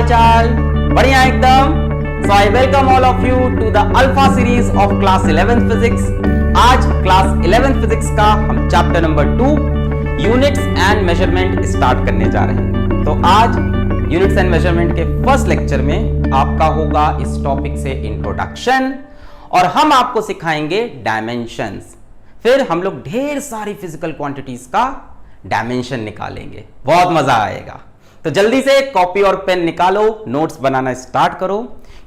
हाल चाल? बढ़िया एकदम। So I welcome all of you to the alpha series of class 11th physics. आज class 11th physics का हम chapter number 2 units and measurement start करने जा रहे हैं। तो आज यूनिट्स एंड मेजरमेंट के फर्स्ट लेक्चर में आपका होगा इस टॉपिक से इंट्रोडक्शन और हम आपको सिखाएंगे डायमेंशंस। फिर हम लोग ढेर सारी फिजिकल क्वांटिटीज का डायमेंशन निकालेंगे, बहुत मजा आएगा। तो जल्दी से कॉपी और पेन निकालो, नोट्स बनाना स्टार्ट करो,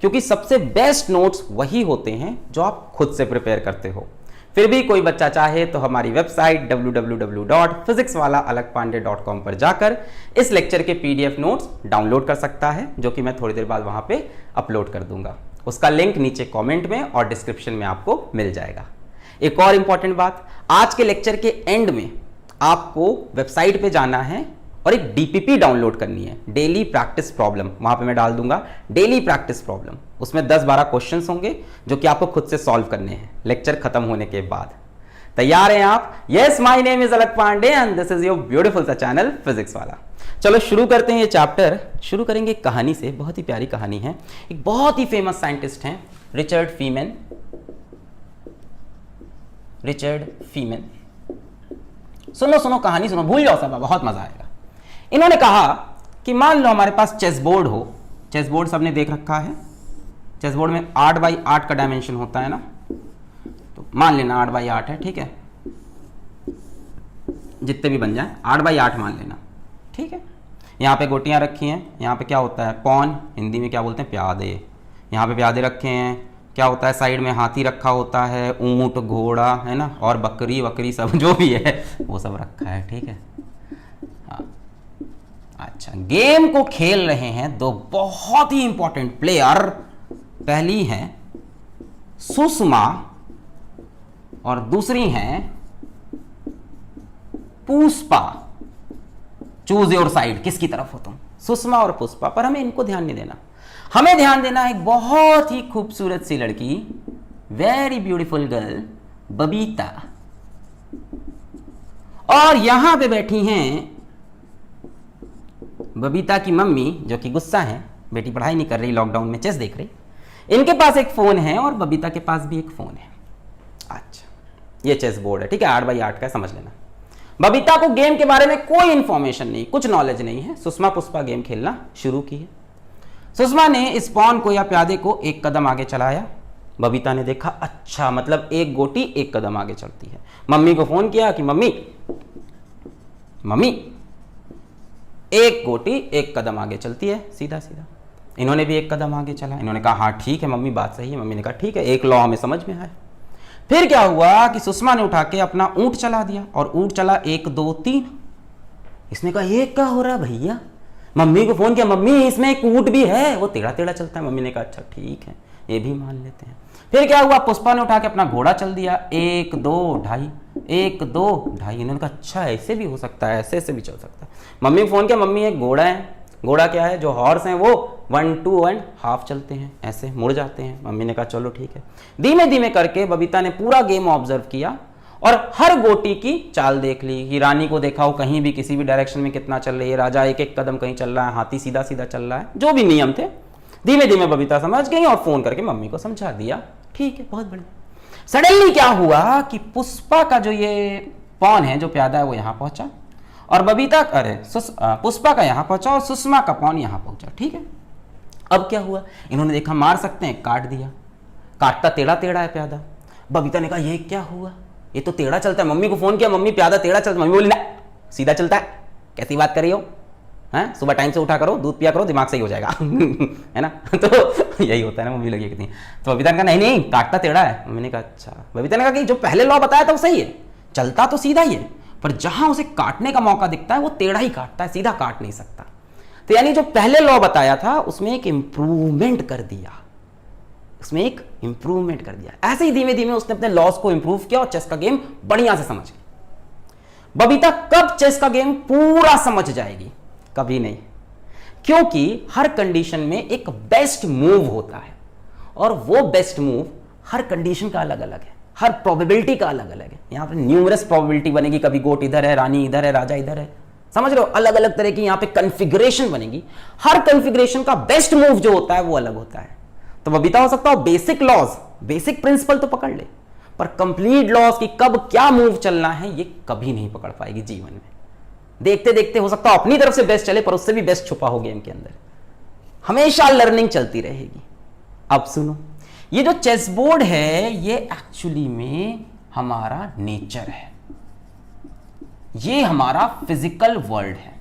क्योंकि सबसे बेस्ट नोट्स वही होते हैं जो आप खुद से प्रिपेयर करते हो। फिर भी कोई बच्चा चाहे तो हमारी वेबसाइट www.physicswalaalakpande.com पर जाकर इस लेक्चर के पीडीएफ नोट्स डाउनलोड कर सकता है, जो कि मैं थोड़ी देर बाद वहां पे अपलोड कर दूंगा। उसका लिंक नीचे कमेंट में और डिस्क्रिप्शन में आपको मिल जाएगा। एक और इंपॉर्टेंट बात, आज के लेक्चर के एंड में आपको वेबसाइट पे जाना है और एक डीपीपी डाउनलोड करनी है, डेली प्रैक्टिस प्रॉब्लम। वहां पे मैं डाल दूंगा डेली प्रैक्टिस प्रॉब्लम। उसमें 10-12 क्वेश्चंस होंगे जो कि आपको खुद से सॉल्व करने हैं लेक्चर खत्म होने के बाद। तैयार हैं आप? Yes, my name is Alakh Pandey and this is your beautiful सा चैनल फिजिक्स वाला। चलो शुरू करते हैं ये चैप्टर। शुरू करेंगे एक कहानी से, बहुत ही प्यारी कहानी है। एक बहुत ही फेमस साइंटिस्ट हैं रिचर्ड फीमेन। सुनो कहानी सुनो, भूल जाओ सब, बहुत मजा आएगा। इन्होंने कहा कि मान लो हमारे पास चेस बोर्ड हो। चेस बोर्ड सबने देख रखा है। चेस बोर्ड में 8x8 का डायमेंशन होता है ना, तो मान लेना 8x8 है, ठीक है। जितने भी बन जाए 8x8 मान लेना, ठीक है। यहाँ पे गोटियां रखी हैं, यहाँ पे क्या होता है पॉन, हिंदी में क्या बोलते हैं प्यादे। यहाँ पे प्यादे रखे हैं, क्या होता है साइड में हाथी रखा होता है, ऊंट घोड़ा है ना, और बकरी सब जो भी है वो सब रखा है, ठीक है। हाँ, अच्छा, गेम को खेल रहे हैं दो बहुत ही इंपॉर्टेंट प्लेयर। पहली है सुषमा और दूसरी है पुष्पा। चूज योर साइड, किसकी तरफ हो तुम, सुषमा और पुष्पा। पर हमें इनको ध्यान नहीं देना, हमें ध्यान देना है एक बहुत ही खूबसूरत सी लड़की, वेरी ब्यूटीफुल गर्ल, बबीता। और यहां पे बैठी हैं बबीता की मम्मी, जो कि गुस्सा है, बेटी पढ़ाई नहीं कर रही, लॉकडाउन में चेस देख रही। इनके पास एक फोन है और बबीता के पास भी एक फोन है। अच्छा, ये चेस बोर्ड है, ठीक है, 8x8 का, समझ लेना। बबीता को गेम के बारे में कोई इंफॉर्मेशन नहीं, कुछ नॉलेज नहीं है। सुषमा पुष्पा गेम खेलना शुरू की है। सुषमा ने इस पॉन को या प्यादे को एक कदम आगे चलाया। बबीता ने देखा, अच्छा मतलब एक गोटी एक कदम आगे चलती है। मम्मी को फोन किया कि मम्मी एक गोटी एक कदम आगे चलती है, सीधा सीधा। इन्होंने भी एक कदम आगे चला। इन्होंने कहा हाँ ठीक है मम्मी, बात सही है। मम्मी ने कहा ठीक है, एक लॉ हमें समझ में आया। फिर क्या हुआ कि सुषमा ने उठा के अपना ऊंट चला दिया और ऊंट चला 1 2 3। इसने कहा ये क्या हो रहा भैया। मम्मी को फोन किया, मम्मी इसमें एक ऊंट भी है, वो टेढ़ा टेढ़ा चलता है। मम्मी ने कहा अच्छा ठीक है, ये भी मान लेते हैं। फिर क्या हुआ, पुष्पा ने उठा के अपना घोड़ा चल दिया, 1 2 2.5 1 2 2.5। इन्होंने कहा अच्छा ऐसे भी हो सकता है, ऐसे भी चल सकता है। मम्मी को फोन किया, मम्मी एक घोड़ा है। घोड़ा क्या है, जो हॉर्स हैं वो 1 2 1/2 चलते हैं, ऐसे मुड़ जाते हैं। मम्मी ने कहा चलो ठीक है। धीमे धीमे करके बबीता ने पूरा गेम ऑब्जर्व किया और हर गोटी की चाल देख ली कि रानी को देखा हो कहीं भी किसी भी डायरेक्शन में कितना चल रही है, राजा एक एक कदम कहीं चल रहा है, हाथी सीधा सीधा चल रहा है, जो भी नियम थे धीमे धीमे बबीता समझ गई और फोन करके मम्मी को समझा दिया। ठीक है, बहुत बढ़िया। सडनली क्या हुआ कि पुष्पा का जो ये पॉन है, जो प्यादा है, वो यहां पहुंचा और पुष्पा का यहां पहुंचा और सुषमा का पॉन यहां पहुंचा, ठीक है। अब क्या हुआ, इन्होंने देखा मार सकते हैं, काट दिया। काटता टेढ़ा टेढ़ा है प्यादा। बबीता ने कहा ये क्या हुआ, ये तो टेढ़ा चलता है। मम्मी को फोन किया, मम्मी प्यादा टेढ़ा चलता है। मम्मी बोली ना सीधा चलता है, कैसी बात कर रही हो, हैं सुबह टाइम से उठा करो, दूध पिया करो, दिमाग सही हो जाएगा है ना। तो यही होता है ना, मम्मी लगी कितनी। तो बबीता ने कहा नहीं काटता टेढ़ा है। मम्मी ने कहा अच्छा। बबीता ने कहा कि जो पहले लॉ बताया था वो सही है, चलता तो सीधा ही है, पर जहां उसे काटने का मौका दिखता है वो टेढ़ा ही काटता है, सीधा काट नहीं सकता। तो यानी जो पहले लॉ बताया था उसमें एक इंप्रूवमेंट कर दिया, ऐसे ही धीमे धीमे उसने अपने लॉस को इंप्रूव किया और चेस का गेम बढ़िया से समझ गई। बबीता कब चेस का गेम पूरा समझ जाएगी, कभी नहीं, क्योंकि हर कंडीशन में एक बेस्ट मूव होता है और वो बेस्ट मूव हर कंडीशन का अलग अलग है, हर प्रोबेबिलिटी का अलग अलग है। यहां पर न्यूमरस प्रोबेबिलिटी बनेगी, कभी गोट इधर है, रानी इधर है, राजा इधर है, समझ रहे हो, अलग अलग तरह की यहां पे कॉन्फ़िगरेशन बनेगी, हर कॉन्फ़िगरेशन का बेस्ट मूव जो होता है वो अलग होता है। तो बबीता हो सकता हो बेसिक लॉज, बेसिक प्रिंसिपल तो पकड़ ले, पर कंप्लीट लॉज की कब क्या मूव चलना है ये कभी नहीं पकड़ पाएगी जीवन में। देखते देखते हो सकता है अपनी तरफ से बेस्ट चले, पर उससे भी बेस्ट छुपा हो गेम के अंदर। हमेशा लर्निंग चलती रहेगी। अब सुनो, ये जो चेस बोर्ड है ये एक्चुअली में हमारा नेचर है, ये हमारा फिजिकल वर्ल्ड है।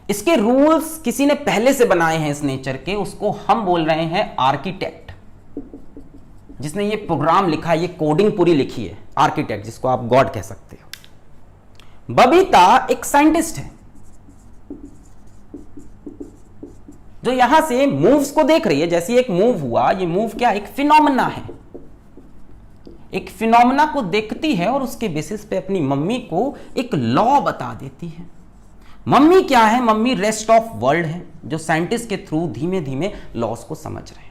इसके रूल्स किसी ने पहले से बनाए हैं इस नेचर के, उसको हम बोल रहे हैं आर्किटेक्ट। जिसने ये प्रोग्राम लिखा है, ये कोडिंग पूरी लिखी है, आर्किटेक्ट, जिसको आप गॉड कह सकते हो। बबीता एक साइंटिस्ट है जो यहां से मूव्स को देख रही है। जैसे एक मूव हुआ, ये मूव क्या, एक फिनोमेना है, एक फिनोमेना को देखती है और उसके बेसिस पे अपनी मम्मी को एक लॉ बता देती है। मम्मी क्या है, मम्मी रेस्ट ऑफ वर्ल्ड है, जो साइंटिस्ट के थ्रू धीमे धीमे लॉस को समझ रहे हैं।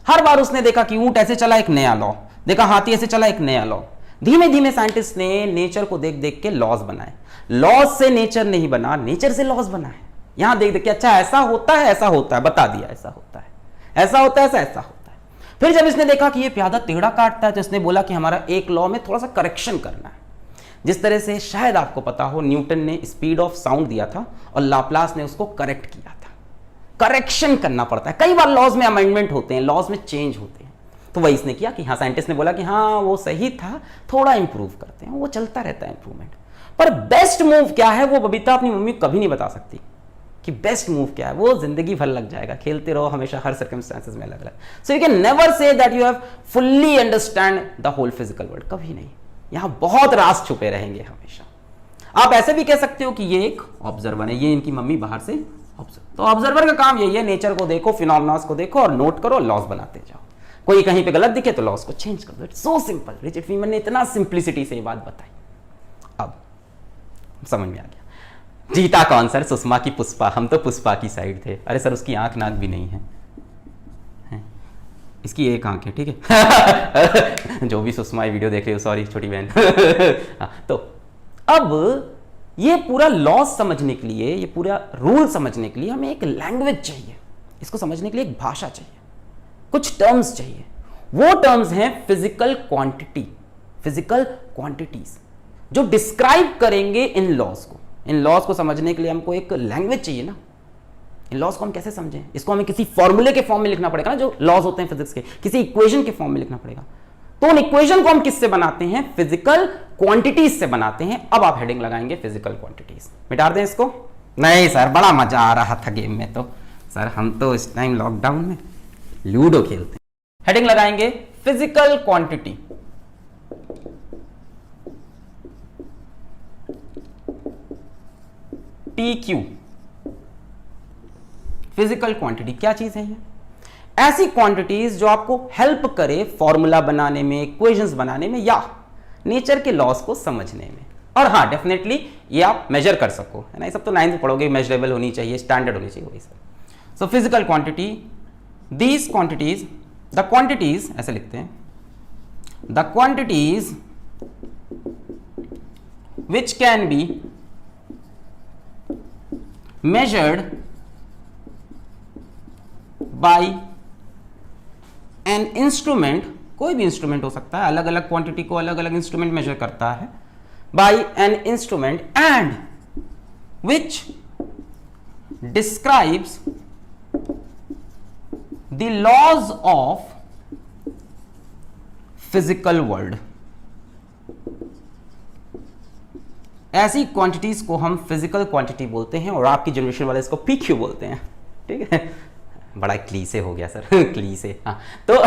हर बार उसने देखा कि ऊंट ऐसे चला, एक नया लॉ देखा, हाथी ऐसे चला, एक नया लॉ। धीमे धीमे साइंटिस्ट ने नेचर को देख देख के लॉज बनाए। लॉज से नेचर नहीं बना, नेचर से लॉज बना है। यहां देख देख के अच्छा ऐसा होता है, ऐसा होता है, बता दिया ऐसा होता है, ऐसा होता है, ऐसा होता है। फिर जब इसने देखा कि ये प्यादा टेढ़ा काटता है तो इसने बोला कि हमारा एक लॉ में थोड़ा सा करेक्शन करना है। जिस तरह से शायद आपको पता हो, न्यूटन ने स्पीड ऑफ साउंड दिया था और लाप्लास ने उसको करेक्ट किया था। करेक्शन करना पड़ता है, कई बार लॉज में अमेंडमेंट होते हैं, लॉज में चेंज होते हैं। तो वही इसने किया कि हाँ, साइंटिस्ट ने बोला कि हाँ वो सही था, थोड़ा इंप्रूव करते हैं, वो चलता रहता है इंप्रूवमेंट। पर बेस्ट मूव क्या है वो बबीता अपनी मम्मी को कभी नहीं बता सकती कि बेस्ट मूव क्या है, वो जिंदगी भर लग जाएगा। खेलते रहो हमेशा, हर सर्कमस्टेंसेस में अलग अलग। So you can never say that you have fully understand the whole physical world, कभी नहीं। यहां बहुत राज छुपे रहेंगे हमेशा। आप ऐसे भी कह सकते हो कि ये एक ऑब्जर्वर है, ये इनकी मम्मी बाहर से ऑब्जर्व। तो ऑब्जर्वर का काम यही है, नेचर को देखो, फिनोमेना को देखो और नोट करो, लॉस बनाते जाओ। कोई कहीं पे गलत दिखे तो लॉस को चेंज कर दो। It's so simple. रिचर्ड फीमन ने इतना सिंप्लिसिटी से ये बात बताई। अब समझ में आ गया। जीता कौन सर? सुषमा की पुष्पा। हम तो पुष्पा की साइड थे। अरे सर उसकी आंख नाक भी नहीं है, इसकी एक आंख है, ठीक है। जो भी सुषमा वीडियो देख रहे हो, सॉरी छोटी बहन। तो अब ये पूरा लॉज समझने के लिए, ये पूरा रूल समझने के लिए हमें एक लैंग्वेज चाहिए। इसको समझने के लिए एक भाषा चाहिए, कुछ टर्म्स चाहिए। वो टर्म्स हैं फिजिकल क्वांटिटी, फिजिकल क्वांटिटीज, जो डिस्क्राइब करेंगे इन लॉज को। इन लॉज को समझने के लिए हमको एक लैंग्वेज चाहिए ना। इन लॉज को हम कैसे समझें? इसको हमें किसी फॉर्मूले के फॉर्म में लिखना पड़ेगा ना, जो लॉज होते हैं फिजिक्स के, किसी इक्वेशन के फॉर्म में लिखना पड़ेगा। तो उन इक्वेशन को हम किससे बनाते हैं? फिजिकल क्वांटिटीज से बनाते हैं। अब आप हेडिंग लगाएंगे फिजिकल क्वांटिटीज। मिटा दें इसको? नहीं सर, बड़ा मजा आ रहा था गेम में। तो सर हम तो इस टाइम लॉकडाउन में लूडो खेलते हैं। हेडिंग लगाएंगे physical quantity. PQ, physical quantity क्या चीज है? ये ऐसी क्वांटिटीज जो आपको हेल्प करे फॉर्मूला बनाने में, इक्वेशंस बनाने में, या नेचर के लॉस को समझने में। और हाँ, डेफिनेटली ये आप मेजर कर सको, है ना। ये सब तो 9th में पढ़ोगे, मेजरेबल होनी चाहिए, स्टैंडर्ड होनी चाहिए, वही सब। So physical quantity, these quantities, the quantities, ऐसे लिखते हैं, the quantities which can be measured by an instrument, कोई भी इंस्ट्रूमेंट हो सकता है, अलग अलग क्वांटिटी को अलग अलग इंस्ट्रूमेंट मेजर करता है, by an instrument and which describes the laws of physical world। ऐसी क्वांटिटीज को हम फिजिकल क्वांटिटी बोलते हैं, और आपकी जनरेशन वाले इसको PQ बोलते हैं, ठीक है। बड़ा क्लीसे हो गया सर, क्लीसे। हाँ, तो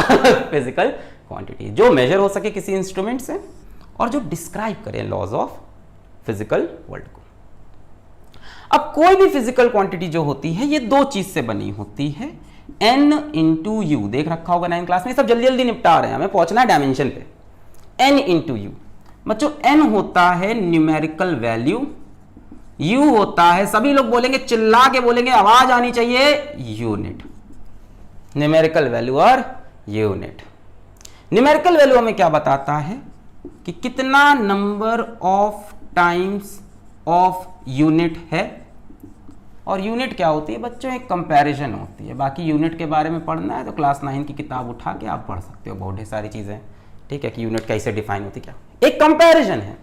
फिजिकल क्वांटिटी जो मेजर हो सके किसी इंस्ट्रूमेंट से और जो डिस्क्राइब करे लॉज ऑफ फिजिकल वर्ल्ड को। अब कोई भी फिजिकल क्वांटिटी जो होती है ये दो चीज से बनी होती है, N इंटू यू। देख रखा होगा 9th क्लास में, सब जल्दी जल्दी निपटा रहे हैं, हमें पहुंचना है डायमेंशन पे। N इंटू यू, बच्चों N होता है न्यूमेरिकल वैल्यू, U होता है, सभी लोग बोलेंगे, चिल्ला के बोलेंगे, आवाज आनी चाहिए, यूनिट। न्यूमेरिकल वैल्यू और यूनिट। न्यूमेरिकल वैल्यू हमें क्या बताता है? कि कितना number of times of unit है। और यूनिट क्या होती है बच्चों, एक कंपैरिजन होती है। बाकी यूनिट के बारे में पढ़ना है तो क्लास 9 की किताब उठा के आप पढ़ सकते हो, बहुत ढेर सारी चीज़ें, ठीक है, कि यूनिट कैसे डिफाइन होती, क्या एक कंपैरिजन है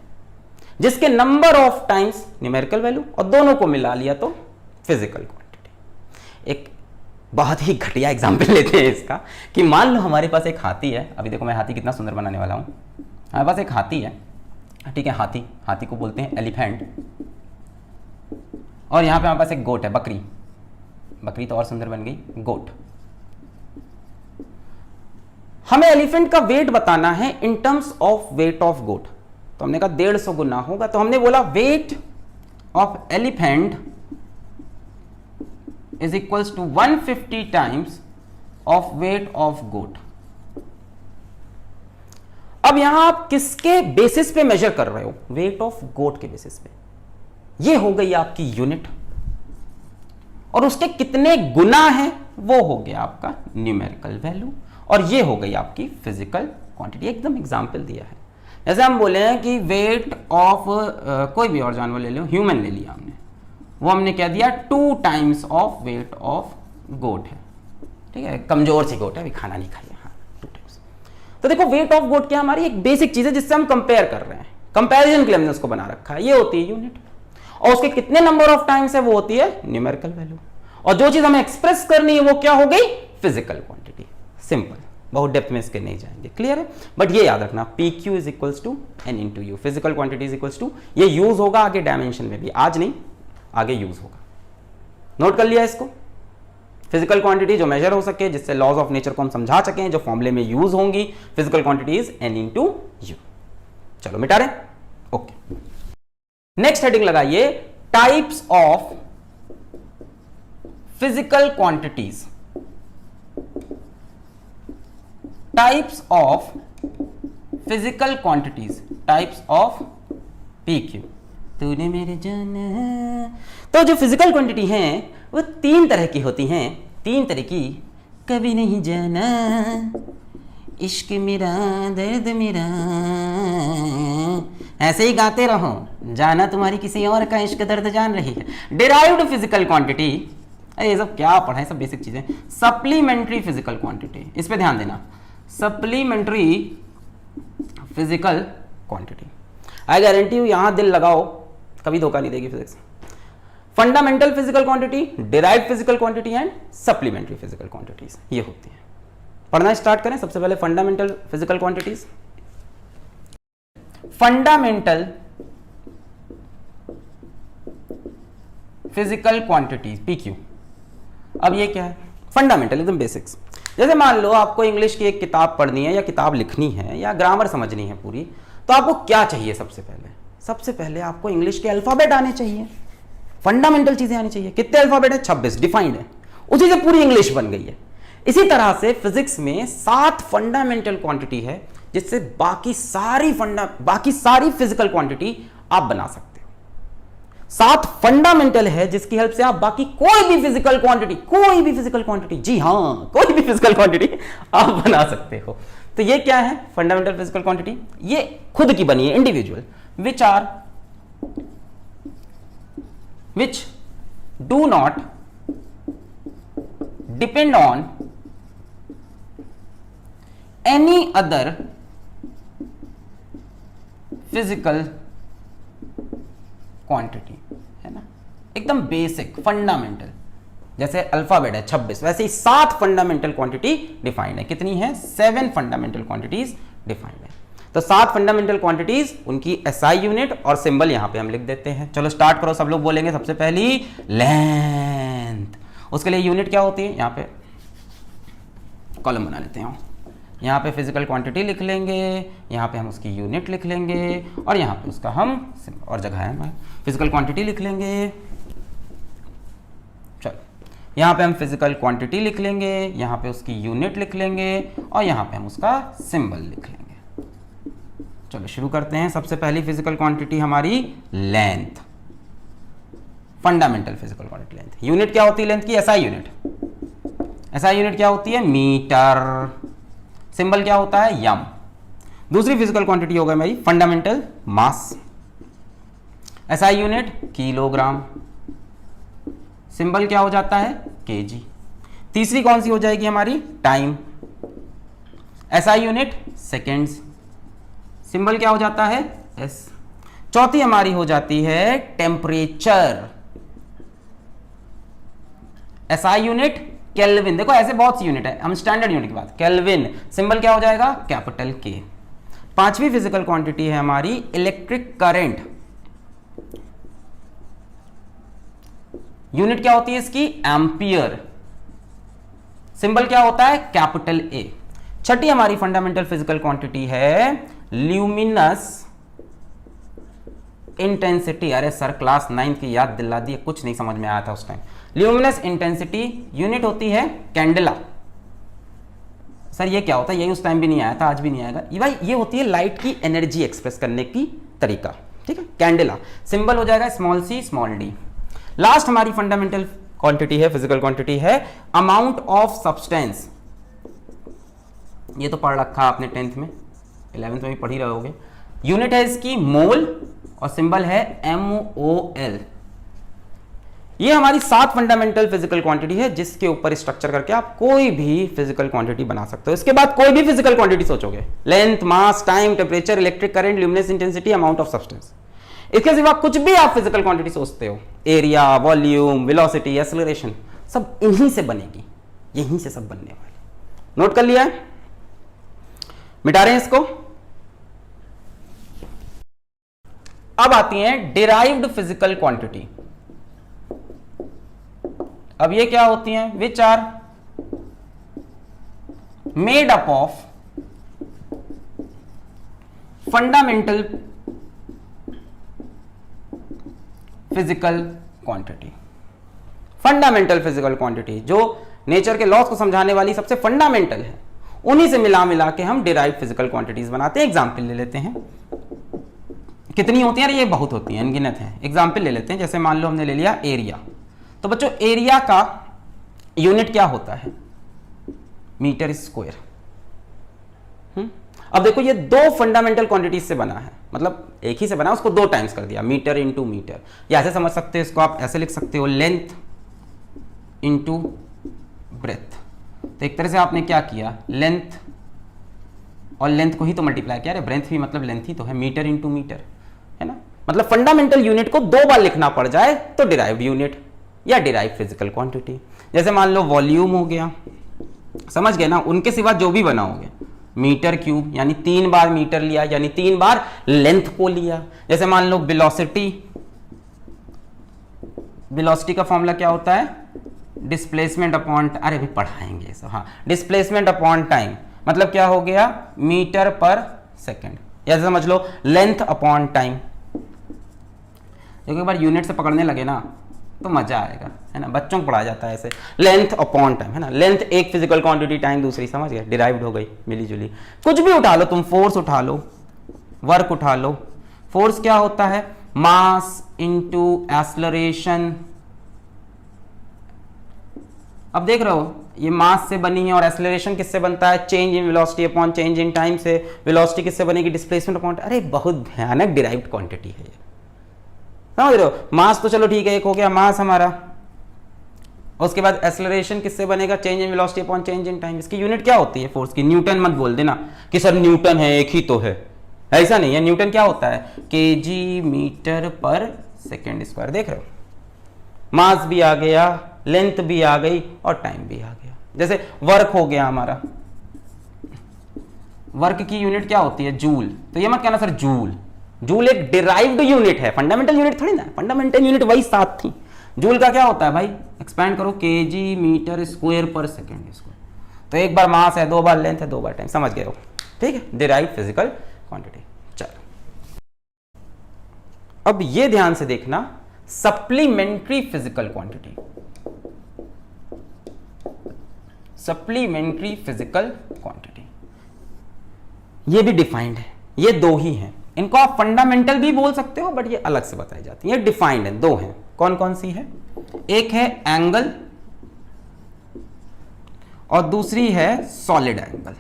जिसके number of times numerical value और दोनों को मिला लिया तो फिजिकल क्वांटिटी। एक बहुत ही घटिया एग्जाम्पल लेते हैं इसका कि मान लो हमारे पास एक हाथी है। अभी देखो मैं हाथी कितना सुंदर बनाने वाला हूँ। हमारे पास एक हाथी है, ठीक है, हाथी को बोलते हैं एलिफेंट। और यहाँ पे हमारे पास एक गोट है, बकरी तो और सुंदर बन गई, गोट। हमें एलिफेंट का वेट बताना है in terms of weight of goat. तो हमने कहा 150 गुना होगा, तो हमने बोला weight of elephant is equals to 150 times of weight of goat. अब यहां आप किसके बेसिस पे मेजर कर रहे हो, वेट ऑफ गोट के बेसिस पे। ये हो गई आपकी यूनिट, और उसके कितने गुना है वो हो गया आपका न्यूमेरिकल वैल्यू, और ये हो गई आपकी फिजिकल क्वांटिटी। एकदम एग्जांपल दिया है। जैसे हम बोले हैं कि वेट ऑफ कोई भी और जानवर ले लो, ह्यूमन ले लिया हमने, वो हमने क्या दिया 2 times of weight of goat है, ठीक है, कमजोर सी गोट है, अभी खाना नहीं खाई, हाँ 2 टाइम्स। तो देखो वेट ऑफ गोट क्या हमारी एक बेसिक चीज है जिससे हम कंपेयर कर रहे हैं, कंपैरिजन के लिए हमने उसको बना रखा है, ये होती है यूनिट। और उसके कितने नंबर ऑफ टाइम्स है वो होती है न्यूमेरिकल वैल्यू। और जो चीज हमें एक्सप्रेस करनी है वो क्या हो गई, फिजिकल क्वांटिटी। सिंपल, बहुत डेप्थ में इसके नहीं जाएंगे, क्लियर है। बट ये याद रखना PQ is equals to N into u, physical quantity is equals to, ये यूज होगा आगे डायमेंशन में भी, आज नहीं आगे यूज होगा। नोट कर लिया इसको। फिजिकल क्वांटिटी जो मेजर हो सके, जिससे लॉज ऑफ नेचर को हम समझा सकें, जो फॉर्मूले में यूज होंगी, physical quantity is N into you. चलो मिटा रहे, ओके। नेक्स्ट हेडिंग लगाइए, types of physical quantities. Types of physical quantities, types of PQ। तूने मेरे जाना। तो जो फिजिकल क्वांटिटी हैं वो 3 तरह की होती हैं, 3 तरह की। कभी नहीं जाना इश्क मेरा, दर्द मेरा, ऐसे ही गाते रहो, जाना तुम्हारी किसी और का इश्क दर्द जान रही है। डिराइव्ड फिजिकल क्वांटिटी, ये सब क्या पढ़ा है, सब बेसिक चीजें। सप्लीमेंट्री फिजिकल क्वांटिटी, इस पे ध्यान देना, supplementary physical quantity. I guarantee हूं यहां दिल लगाओ, कभी धोखा नहीं देगी physics. Fundamental physical quantity, derived physical quantity and supplementary physical quantities, ये होती है। पढ़ना स्टार्ट करें। सबसे पहले fundamental physical quantities. Fundamental physical quantities PQ। अब ये क्या है, फंडामेंटल, एकदम बेसिक्स। जैसे मान लो आपको इंग्लिश की एक किताब पढ़नी है या किताब लिखनी है या ग्रामर समझनी है पूरी, तो आपको क्या चाहिए सबसे पहले? सबसे पहले आपको इंग्लिश के अल्फाबेट आने चाहिए, फंडामेंटल चीजें आनी चाहिए। कितने अल्फाबेट है? 26, डिफाइंड है, उसी से पूरी इंग्लिश बन गई है। इसी तरह से फिजिक्स में 7 फंडामेंटल क्वांटिटी है जिससे बाकी सारी फिजिकल क्वांटिटी आप बना सकते हो। 7 फंडामेंटल है जिसकी हेल्प से आप बाकी कोई भी फिजिकल क्वांटिटी, जी हाँ, कोई भी फिजिकल क्वांटिटी आप बना सकते हो। तो ये क्या है फंडामेंटल फिजिकल क्वांटिटी? ये खुद की बनी है, individual, which do not depend on any other physical quantity, है ना, एकदम बेसिक फंडामेंटल। जैसे अल्फाबेट है 26, वैसे ही 7 फंडामेंटल क्वांटिटी डिफाइंड है। कितनी है? 7 फंडामेंटल क्वांटिटीज डिफाइंड है। तो 7 फंडामेंटल क्वांटिटीज, उनकी SI यूनिट और सिंबल यहां पे हम लिख देते हैं। चलो स्टार्ट करो, सब लोग बोलेंगे सबसे पहली लेंथ। उसके लिए यूनिट क्या होती है? यहां पे कॉलम बना लेते हैं, यहां पे फिजिकल क्वांटिटी लिख लेंगे, यहां पे हम उसकी यूनिट लिख लेंगे और यहां पे उसका हम और जगह है हमारे फिजिकल क्वांटिटी लिख लेंगे। चलो यहां पे हम फिजिकल क्वांटिटी लिख लेंगे, यहां पे उसकी यूनिट लिख लेंगे और यहां पे हम उसका सिंबल लिख लेंगे। चलो शुरू करते हैं। सबसे पहली फिजिकल क्वांटिटी हमारी length, fundamental physical quantity length. Unit क्या होती है लेंथ की? SI unit. SI यूनिट क्या होती है? मीटर। सिंबल क्या होता है? यम। दूसरी फिजिकल क्वांटिटी होगा मेरी फंडामेंटल मास, एसआई यूनिट किलोग्राम, सिंबल क्या हो जाता है केजी। तीसरी कौन सी हो जाएगी हमारी time, SI unit seconds, symbol क्या हो जाता है एस। चौथी हमारी हो जाती है टेम्परेचर, एसआई यूनिट केल्विन। देखो ऐसे बहुत सी यूनिट है, हम स्टैंडर्ड यूनिट की बात, केल्विन, सिंबल क्या हो जाएगा कैपिटल के। पांचवी फिजिकल क्वांटिटी है हमारी इलेक्ट्रिक करंट, यूनिट क्या होती है इसकी एम्पियर, सिंबल क्या होता है कैपिटल ए। छठी हमारी फंडामेंटल फिजिकल क्वांटिटी है ल्यूमिनस इंटेंसिटी। अरे सर क्लास 9th की याद दिला दी, कुछ नहीं समझ में आया था उस टाइम। ल्यूमिनस इंटेंसिटी यूनिट होती है कैंडला। सर ये क्या होता है, यही उस टाइम भी नहीं आया था, आज भी नहीं आएगा। ये भाई ये होती है लाइट की एनर्जी एक्सप्रेस करने की तरीका, ठीक है, कैंडला। सिंबल हो जाएगा small C small D. Last हमारी फंडामेंटल क्वांटिटी है, फिजिकल क्वांटिटी है अमाउंट ऑफ सब्सटेंस। ये तो पढ़ रखा आपने 10th में, 11th में भी पढ़ ही रहोगे। यूनिट है इसकी मोल और सिंबल है MOL। ये हमारी 7 फंडामेंटल फिजिकल क्वांटिटी है जिसके ऊपर स्ट्रक्चर करके आप कोई भी फिजिकल क्वांटिटी बना सकते हो। इसके बाद कोई भी फिजिकल क्वांटिटी सोचोगे, length, mass, time, temperature, electric current, luminous intensity, amount of substance, इसके सिवा कुछ भी आप फिजिकल क्वांटिटी सोचते हो, एरिया, वॉल्यूम, वेलोसिटी, एक्सेलरेशन, सब इन्हीं से बनेगी, यहीं से सब बनने वाले। नोट कर लिया है, मिटा रहे हैं इसको। अब आती हैं डिराइव्ड फिजिकल क्वांटिटी। अब ये क्या होती हैं, which are made up of fundamental physical quantity. Fundamental physical quantity जो नेचर के लॉस को समझाने वाली सबसे फंडामेंटल है, उन्हीं से मिला मिला के हम डिराइव्ड फिजिकल क्वांटिटीज बनाते हैं। एग्जाम्पल ले लेते हैं, कितनी होती हैं, ये बहुत होती हैं, अनगिनत हैं। एग्जाम्पल ले लेते हैं, जैसे मान लो हमने ले लिया एरिया। तो बच्चों एरिया का यूनिट क्या होता है, मीटर स्क्वायर। अब देखो ये 2 फंडामेंटल क्वांटिटीज से बना है, मतलब एक ही से बना, उसको 2 टाइम्स कर दिया, मीटर इंटू मीटर। या ऐसे समझ सकते हो इसको, आप ऐसे लिख सकते हो लेंथ इंटू ब्रेथ। तो एक तरह से आपने क्या किया, लेंथ और लेंथ को ही तो मल्टीप्लाई किया, ब्रेथ भी मतलब लेंथ ही तो है, मीटर इंटू मीटर, है ना। मतलब फंडामेंटल यूनिट को 2 बार लिखना पड़ जाए तो डिराइव्ड यूनिट या डिराइव्ड फिजिकल क्वांटिटी। जैसे मान लो वॉल्यूम हो गया, समझ गए ना, उनके सिवा जो भी बनाओगे, मीटर क्यूब यानी 3 बार मीटर लिया, यानी 3 बार लेंथ को लिया। जैसे मान लो वेलोसिटी, वेलोसिटी का फॉर्मूला क्या होता है, डिस्प्लेसमेंट अपॉन, अरे भी पढ़ाएंगे सब, हाँ, डिस्प्लेसमेंट अपॉन टाइम, मतलब क्या हो गया मीटर पर सेकेंड। या समझ लो लेंथ अपॉन टाइम। एक बार यूनिट से पकड़ने लगे ना तो मजा आएगा, है ना, बच्चों को पढ़ाया जाता है ऐसे, लेंथ अपॉन टाइम, है ना। लेंथ एक फिजिकल क्वांटिटी, टाइम दूसरी, समझ गए, डिराइव्ड हो गई, मिली जुली। कुछ भी उठा लो तुम, फोर्स उठा लो, वर्क उठा लो। फोर्स क्या होता है, मास इनटू एक्सेलरेशन। अब देख रहे हो ये मास से बनी है और एक्सेलरेशन किससे बनता है, change in velocity upon change in time से। वेलोसिटी किससे बनेगी, डिस्प्लेसमेंट अपॉन, अरे बहुत भयानक डिराइव्ड क्वांटिटी है ये, समझ रहे हो। मास तो चलो ठीक है, एक हो गया मास हमारा, उसके बाद एक्सेलरेशन किससे बनेगा, change in velocity upon change in time. इसकी यूनिट क्या होती है फोर्स की, न्यूटन मत बोल देना कि सर न्यूटन है, एक ही तो है, ऐसा नहीं है। न्यूटन क्या होता है, केजी मीटर पर सेकेंड स्क्वायर। देख रहे हो, मास भी आ गया, लेंथ भी आ गई और टाइम भी आ गया। जैसे वर्क हो गया हमारा, वर्क की यूनिट क्या होती है, जूल। तो ये मत कहना सर जूल, जूल एक डिराइव्ड यूनिट है, फंडामेंटल यूनिट थोड़ी ना, फंडामेंटल यूनिट वही 7 थी। जूल का क्या होता है भाई, एक्सपैंड करो, केजी मीटर स्क्वायर पर सेकेंड स्क्वायर। तो एक बार मास है, 2 बार लेंथ है, 2 बार टाइम, समझ गए हो, ठीक है, डिराइव्ड फिजिकल क्वांटिटी। चलो अब ये ध्यान से देखना, supplementary physical quantity, supplementary physical quantity, ये भी डिफाइंड है, ये 2 ही हैं। इनको आप फंडामेंटल भी बोल सकते हो, बट ये अलग से बताई जाती है। ये डिफाइंड है, 2 हैं। कौन कौन सी है, एक है एंगल और दूसरी है सॉलिड एंगल।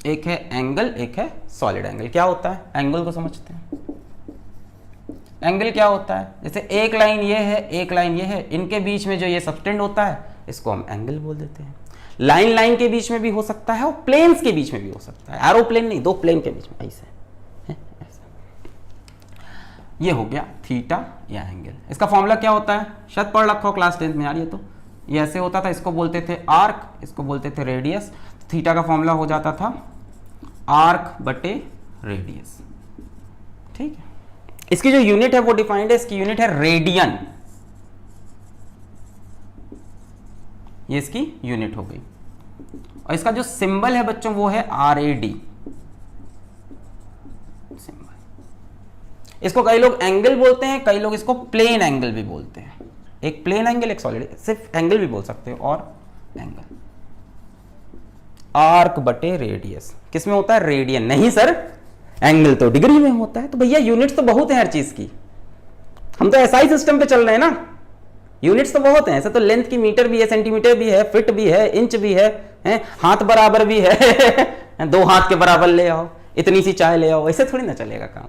एक है एंगल, एक है सॉलिड एंगल। क्या होता है, एंगल को समझते हैं। एंगल क्या होता है, जैसे एक लाइन ये है, एक लाइन ये है, इनके बीच में जो ये सबटेंड होता है इसको हम एंगल बोल देते हैं। लाइन लाइन के बीच में भी हो सकता है और प्लेन्स के बीच में भी हो सकता है, एरोप्लेन नहीं, दो प्लेन के बीच में ऐसे है, ऐसे। ये हो गया थीटा या एंगल। इसका फॉर्मूला क्या होता है, शायद पढ़ रखा हो क्लास 10th में यार। ये ऐसे होता था, इसको बोलते थे आर्क, इसको बोलते थे रेडियस। थीटा का फॉर्मूला हो जाता था आर्क बटे रेडियस। ठीक है, इसकी जो यूनिट है वो डिफाइंड है, इसकी यूनिट है रेडियन। ये इसकी यूनिट हो गई। और इसका जो सिंबल है बच्चों वो है RAD सिंबल। इसको कई लोग एंगल बोलते हैं, कई लोग इसको प्लेन एंगल भी बोलते हैं। एक प्लेन एंगल, एक सॉलिड, सिर्फ एंगल भी बोल सकते हो और एंगल। आर्क बटे रेडियस किस में होता है, रेडियन। नहीं सर, एंगल तो डिग्री में होता है। तो भैया यूनिट्स तो बहुत है हर चीज की, हम तो SI सिस्टम पे चल रहे हैं ना। यूनिट्स तो बहुत हैं, ऐसे तो लेंथ की मीटर भी है, सेंटीमीटर भी है, फीट भी है, इंच भी है, हाथ बराबर भी है दो हाथ के बराबर ले आओ, इतनी सी चाय ले आओ, ऐसे थोड़ी ना चलेगा काम।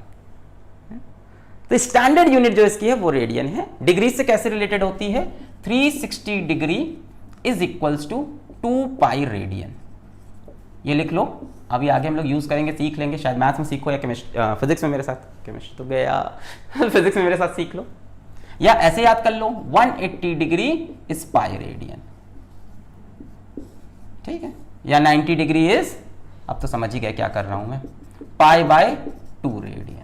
तो स्टैंडर्ड यूनिट जो इसकी है वो रेडियन है। डिग्री से कैसे रिलेटेड होती है, 360 degree is equals to 2 pi radian. ये लिख लो, अभी आगे हम लोग यूज करेंगे, सीख लेंगे, शायद मैथ्स में सीखो या फिजिक्स में मेरे साथ, केमिस्ट्री तो गया फिजिक्स में मेरे साथ सीख लो, या ऐसे याद कर लो 180 डिग्री इज पाई रेडियन। ठीक है, या 90 डिग्री इज, अब तो समझ ही गए क्या कर रहा हूं मैं, पाई बाय 2 रेडियन।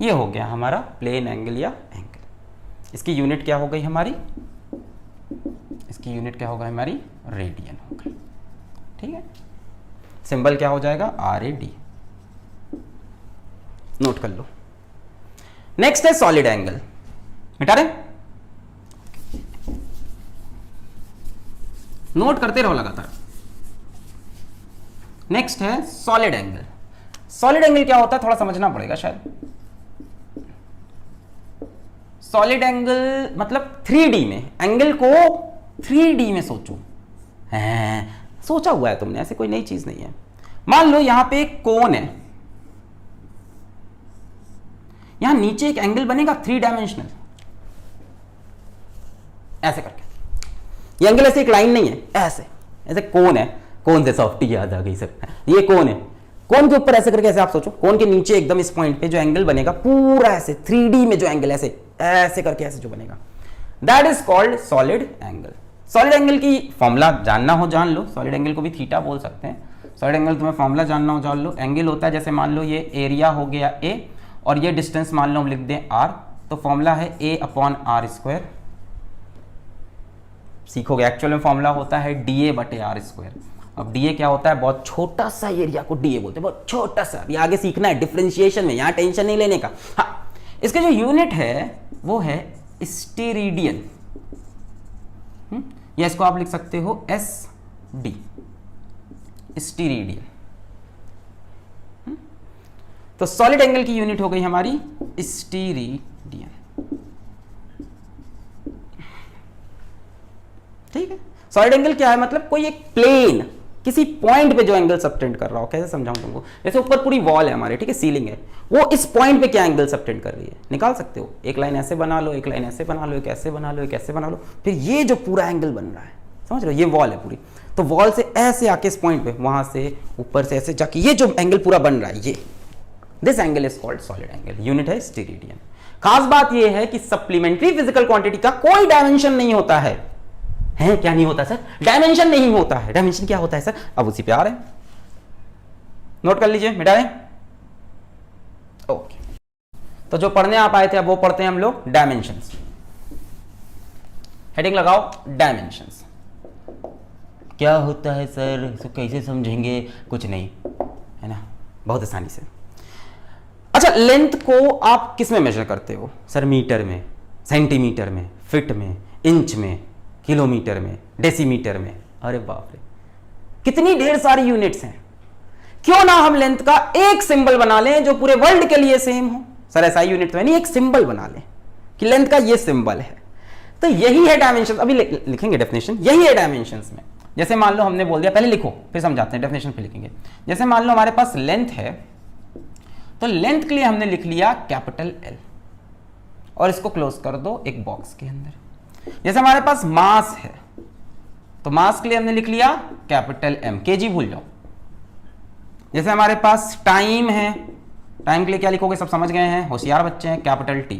ये हो गया हमारा प्लेन एंगल या एंगल। इसकी यूनिट क्या हो गई हमारी, इसकी यूनिट क्या होगा हमारी, रेडियन हो गई। ठीक है, सिंबल क्या हो जाएगा, RAD। नोट कर लो। नेक्स्ट है सॉलिड एंगल, मिटा रहे, नोट करते रहो लगातार। नेक्स्ट है सॉलिड एंगल। सॉलिड एंगल क्या होता है थोड़ा समझना पड़ेगा शायद। सॉलिड एंगल मतलब 3D में, एंगल को 3D में सोचो। सोचा हुआ है तुमने, ऐसे कोई नई चीज नहीं है। मान लो यहां पे एक कोन है, यहां नीचे एक एंगल बनेगा 3 डायमेंशनल, ऐसे करके। ये एंगल ऐसे एक लाइन नहीं है, ऐसे ऐसे कोन है, कोन से सॉफ्टी याद आ गई सब। ये कोन है, कोन के ऊपर ऐसे करके, ऐसे आप सोचो, कोन के नीचे एकदम इस पॉइंट पे जो एंगल बनेगा पूरा ऐसे 3D में, जो एंगल ऐसे ऐसे करके ऐसे जो बनेगा, that is called solid angle. Solid angle की फॉर्मूला जानना हो जान लो, सॉलिड एंगल को भी थीटा बोल सकते हैं। सॉलिड एंगल तुम्हें फॉर्मूला जानना हो जान लो। एंगल होता है, जैसे मान लो ये एरिया हो गया A और ये डिस्टेंस मान लो हम लिख दें R, तो फॉर्मूला है A/R²। सीखोगे, एक्चुअल में फॉर्मूला होता है DA/R²। अब DA क्या होता है, बहुत छोटा सा एरिया को DA बोलते हैं, बहुत छोटा सा। अभी आगे सीखना है डिफरेंशिएशन में, यहां टेंशन नहीं लेने का। हाँ, इसके जो यूनिट है वो है स्टेरेडियन, या इसको आप लिख सकते हो SD, स्टेरेडियन। तो सॉलिड एंगल की यूनिट हो गई हमारी स्टेरेडियन। ठीक है, सॉलिड एंगल क्या है, मतलब कोई एक प्लेन किसी पॉइंट पे जो एंगल सबटेंड कर रहा हो। कैसे समझाऊं तुमको, जैसे ऊपर पूरी वॉल है हमारे, ठीक है, सीलिंग है, वो इस पॉइंट पे क्या एंगल सबटेंड कर रही है निकाल सकते हो। एक लाइन ऐसे बना लो, एक लाइन ऐसे बना लो, एक ऐसे बना लो, एक ऐसे बना लो, फिर ये जो पूरा एंगल बन रहा है, समझ रहे हो, ये वॉल है पूरी, तो वॉल से ऐसे आके इस पॉइंट पे, वहां से ऊपर से ऐसे जाके ये जो एंगल पूरा बन रहा है, ये this angle is called solid angle. Unit है स्टेरेडियन। खास बात ये है कि सप्लीमेंट्री फिजिकल क्वांटिटी का कोई डायमेंशन नहीं होता है। क्या नहीं होता सर, डायमेंशन नहीं होता है। डायमेंशन क्या होता है सर, अब उसी पे आ रहे हैं, नोट कर लीजिए, मिटाएं। ओके, तो जो पढ़ने आप आए थे अब वो पढ़ते हैं हम लोग, डायमेंशंस। हेडिंग लगाओ, डायमेंशंस। क्या होता है सर, इसको कैसे समझेंगे, कुछ नहीं है ना, बहुत आसानी से। अच्छा, लेंथ को आप किस में मेजर करते हो सर, मीटर में, सेंटीमीटर में, फीट में, इंच में, किलोमीटर में, डेसीमीटर में। अरे बाप रे, कितनी ढेर सारी यूनिट्स हैं। क्यों ना हम लेंथ का एक सिंबल बना लें जो पूरे वर्ल्ड के लिए सेम हो। सर ऐसा यूनिट तो है नहीं, एक सिंबल बना लें कि लेंथ का ये सिंबल है। तो यही है डायमेंशन। अभी लिखेंगे डेफिनेशन, यही है डायमेंशंस में। जैसे मान लो हमने बोल दिया, पहले लिखो फिर समझाते हैं, डेफिनेशन पे लिखेंगे। जैसे मान लो हमारे पास लेंथ है, तो लेंथ के लिए हमने लिख लिया कैपिटल L और इसको क्लोज कर दो एक बॉक्स के अंदर। जैसे हमारे पास मास है, तो मास के लिए हमने लिख लिया कैपिटल M, केजी भूल जाओ। जैसे हमारे पास टाइम है, टाइम के लिए क्या लिखोगे, सब समझ गए हैं, होशियार बच्चे हैं, कैपिटल T।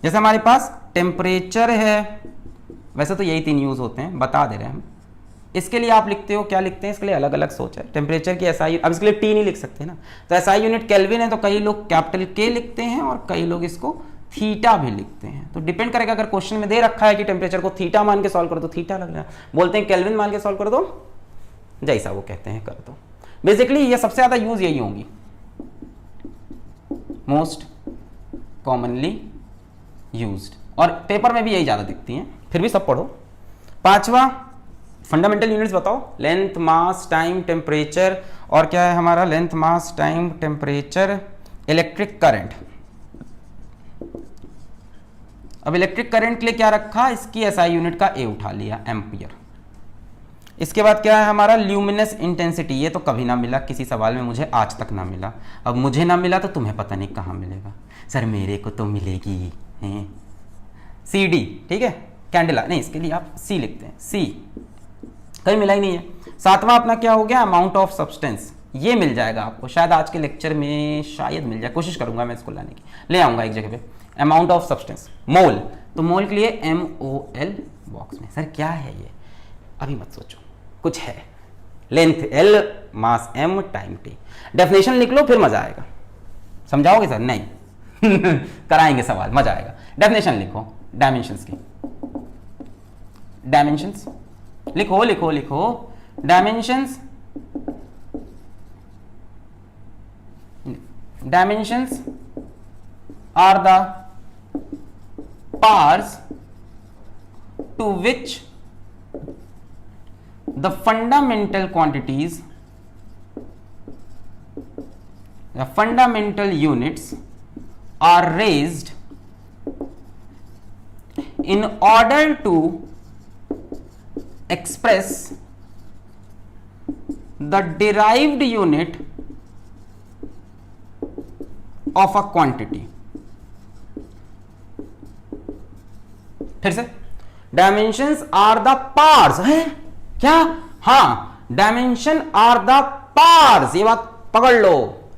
जैसे हमारे पास टेम्परेचर है, वैसे तो यही 3 यूज होते हैं, बता दे रहे हैं हम। इसके लिए आप लिखते हो, क्या लिखते हैं, इसके लिए अलग अलग सोच है। टेम्परेचर की SI, अब इसके लिए T नहीं लिख सकते ना, तो SI यूनिट केल्विन है, तो कई लोग कैपिटल K लिखते हैं और कई लोग इसको थीटा भी लिखते हैं। तो डिपेंड करेगा, अगर क्वेश्चन में दे रखा है कि टेम्परेचर को थीटा मान के सॉल्व कर दो, थीटा लग रहा है, बोलते हैं केल्विन मान के सॉल्व कर दो, जैसा वो कहते हैं कर दो। बेसिकली ये सबसे ज्यादा यूज यही होंगी, मोस्ट कॉमनली यूज्ड, और पेपर में भी यही ज्यादा दिखती हैं, फिर भी सब पढ़ो। 5वां फंडामेंटल यूनिट्स बताओ, लेंथ, मास, टाइम, टेम्परेचर, और क्या है हमारा, लेंथ, मास, टाइम, टेम्परेचर, इलेक्ट्रिक करंट। अब इलेक्ट्रिक करंट के लिए क्या रखा, इसकी SI यूनिट का A उठा लिया, एम्पियर। इसके बाद क्या है हमारा, ल्यूमिनस इंटेंसिटी, ये तो कभी ना मिला किसी सवाल में, मुझे आज तक ना मिला। अब मुझे ना मिला तो तुम्हें पता नहीं कहाँ मिलेगा, सर मेरे को तो मिलेगी CD, ठीक है, कैंडेला नहीं, इसके लिए आप C लिखते हैं, C कहीं मिला ही नहीं है। 7वां अपना क्या हो गया, अमाउंट ऑफ सब्सटेंस, ये मिल जाएगा आपको शायद आज के लेक्चर में, शायद मिल जाए, कोशिश करूंगा मैं इसको लाने की, ले आऊंगा एक जगह पे। अमाउंट ऑफ सब्सटेंस, मोल, तो मोल के लिए MOL बॉक्स में। सर क्या है ये, अभी मत सोचो, कुछ है, लेंथ L, मास M, टाइम T। डेफिनेशन लिख लो फिर मजा आएगा। समझाओगे सर, नहीं कराएंगे सवाल, मजा आएगा। डेफिनेशन लिखो डायमेंशंस की, डायमेंशंस लिखो लिखो लिखो, dimensions, dimensions are the powers to which the fundamental quantities, the fundamental units are raised in order to express the derived unit of a quantity। फिर से, डायमेंशंस आर द पार्ट्स है क्या, हाँ, dimension are the parts, ये बात पकड़ लो,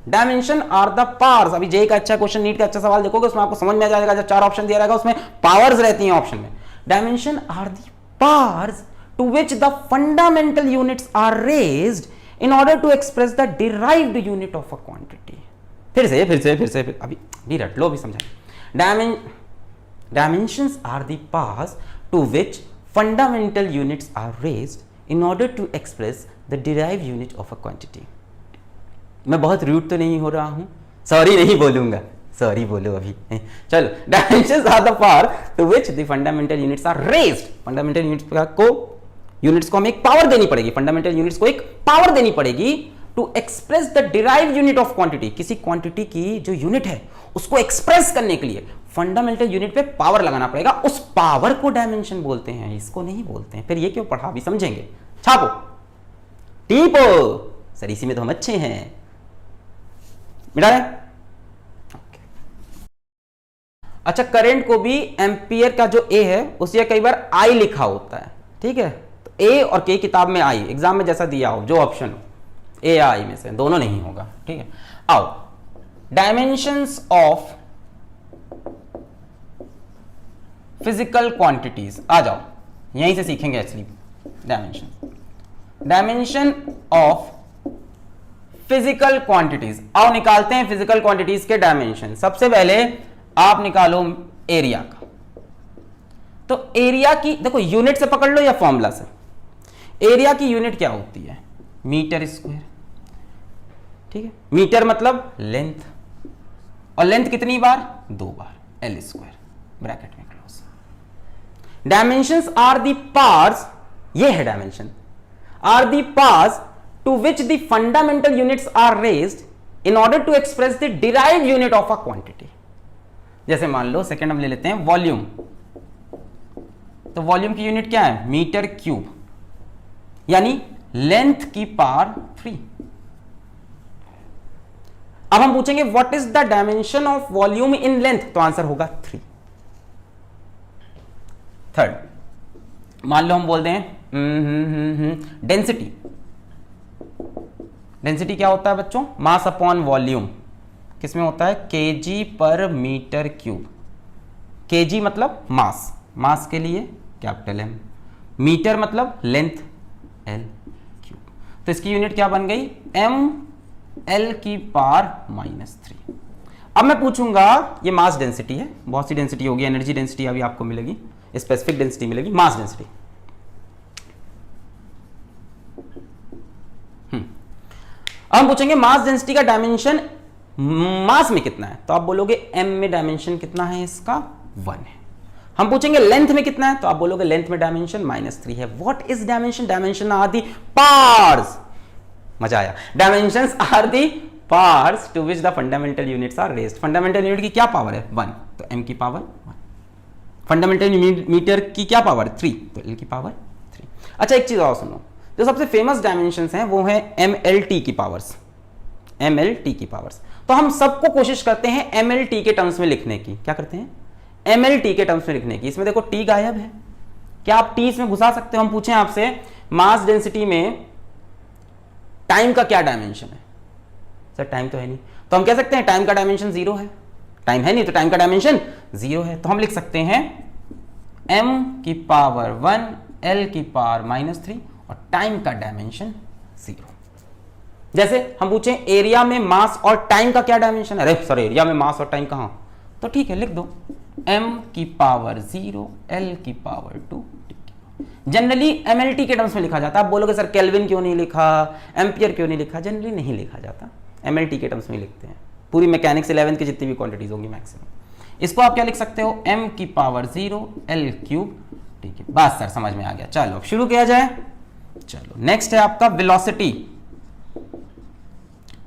dimension are the powers. अभी JEE का अच्छा क्वेश्चन, नीट का अच्छा सवाल देखोगे उसमें आपको समझ में आ जाएगा, जब 4 ऑप्शन दिया रहेगा उसमें पावर्स रहती हैं ऑप्शन में। Dimension are the powers to which the fundamental units are raised in order to express the derived unit of a quantity. फिर से अभी भी रट लो, अभी समझाएं। Dimensions are the powers to which fundamental units are raised in order to express the derived unit of a quantity। मैं बहुत rude तो नहीं हो रहा हूं, सॉरी नहीं बोलूंगा, सॉरी बोलो अभी, चलो। Dimensions are the power to which the fundamental units are raised। Fundamental units को हमें एक पावर देनी पड़ेगी, फंडामेंटल यूनिट्स को एक पावर देनी पड़ेगी to express the derived unit of quantity. किसी क्वांटिटी की जो यूनिट है उसको एक्सप्रेस करने के लिए फंडामेंटल यूनिट पे पावर लगाना पड़ेगा, उस पावर को डायमेंशन बोलते हैं, इसको नहीं बोलते हैं। फिर ये क्यों पढ़ा, अभी समझेंगे। छापो, टीपो, सर इसी में तो हम अच्छे हैं, मिटा रहे। अच्छा, करंट को भी एम्पियर का जो ए है उसे कई बार आई लिखा होता है, ठीक है। तो ए और के किताब में आई, एग्जाम में जैसा दिया हो, जो ऑप्शन हो, ए या आई में से दोनों नहीं होगा, ठीक है। आओ, डायमेंशंस ऑफ फिजिकल क्वांटिटीज, आ जाओ, यहीं से सीखेंगे actually dimension of physical quantities. आओ निकालते हैं फिजिकल क्वांटिटीज के डायमेंशन। सबसे पहले आप निकालो एरिया का। तो एरिया की देखो, यूनिट से पकड़ लो या फॉर्मूला से। एरिया की यूनिट क्या होती है, मीटर स्क्वायर, ठीक है। मीटर मतलब लेंथ, और लेंथ कितनी बार, 2 बार, एल स्क्वायर ब्रैकेट में close. Dimensions are the parts, ये है dimension, are the parts to which the fundamental units are raised in order to express the derived unit of a quantity. जैसे मान लो second हम ले लेते हैं वॉल्यूम। तो वॉल्यूम की यूनिट क्या है, मीटर क्यूब। यानी लेंथ की पावर 3। अब हम पूछेंगे what is the dimension of volume in length, तो आंसर होगा 3। थर्ड मान लो हम बोलते हैं डेंसिटी। डेंसिटी क्या होता है बच्चों? Mass upon volume. किसमें होता है? केजी पर मीटर क्यूब। केजी मतलब मास, मास के लिए कैपिटल एम, मीटर मतलब लेंथ एल क्यूब। तो इसकी यूनिट क्या बन गई? एम एल की पावर -3। अब मैं पूछूंगा, ये मास डेंसिटी है, बहुत सी डेंसिटी होगी, एनर्जी डेंसिटी अभी आपको मिलेगी, स्पेसिफिक डेंसिटी मिलेगी, मास डेंसिटी। अब हम पूछेंगे मास डेंसिटी का डायमेंशन मास में कितना है, तो आप बोलोगे एम में डायमेंशन कितना है इसका? 1 है। हम पूछेंगे लेंथ में कितना है, तो आप बोलोगे लेंथ में डायमेंशन -3 है। What is dimension? Dimension are the parts, मजा आया, dimensions are the parts to which the fundamental units are raised. Fundamental unit की क्या पावर है? 1, तो m की पावर 1। फंडामेंटल मीटर की क्या पावर? 3, तो l की पावर 3। अच्छा एक चीज और सुनो, जो सबसे फेमस डायमेंशंस हैं वो है mlt की पावर्स, mlt की पावर्स। तो हम सबको कोशिश करते हैं mlt के टर्म्स में लिखने की। क्या करते हैं? mlt के टर्म्स में लिखने की। इसमें देखो t गायब है, क्या आप t इसमें घुसा सकते हो? हम पूछें आपसे मास डेंसिटी में टाइम का क्या डायमेंशन है? सर टाइम तो है नहीं, तो हम कह सकते हैं टाइम का डायमेंशन 0 है। टाइम है नहीं तो टाइम का डायमेंशन 0 है, तो हम लिख सकते हैं m की पावर 1 l की पावर -3 और टाइम का डायमेंशन 0। जैसे हम पूछें एरिया में मास और टाइम का क्या डायमेंशन है? अरे सर एरिया में मास और टाइम कहां? तो ठीक है लिख दो m की पावर 0 l की पावर 2। जनरली एमएलटी के टर्म्स में लिखा जाता है। आप बोलोगे सर केल्विन क्यों नहीं लिखा, एम्पियर क्यों नहीं लिखा? जनरली नहीं लिखा जाता, एमएलटी के टर्म्स में लिखते हैं। पूरी मैकेनिक्स 11 की जितनी भी क्वांटिटीज होंगी मैक्सिमम। इसको आप क्या लिख सकते हो? m की पावर 0 l क्यूब। ठीक है बस सर समझ में आ गया। चलो अब शुरू किया जाए। चलो नेक्स्ट है आपका वेलोसिटी।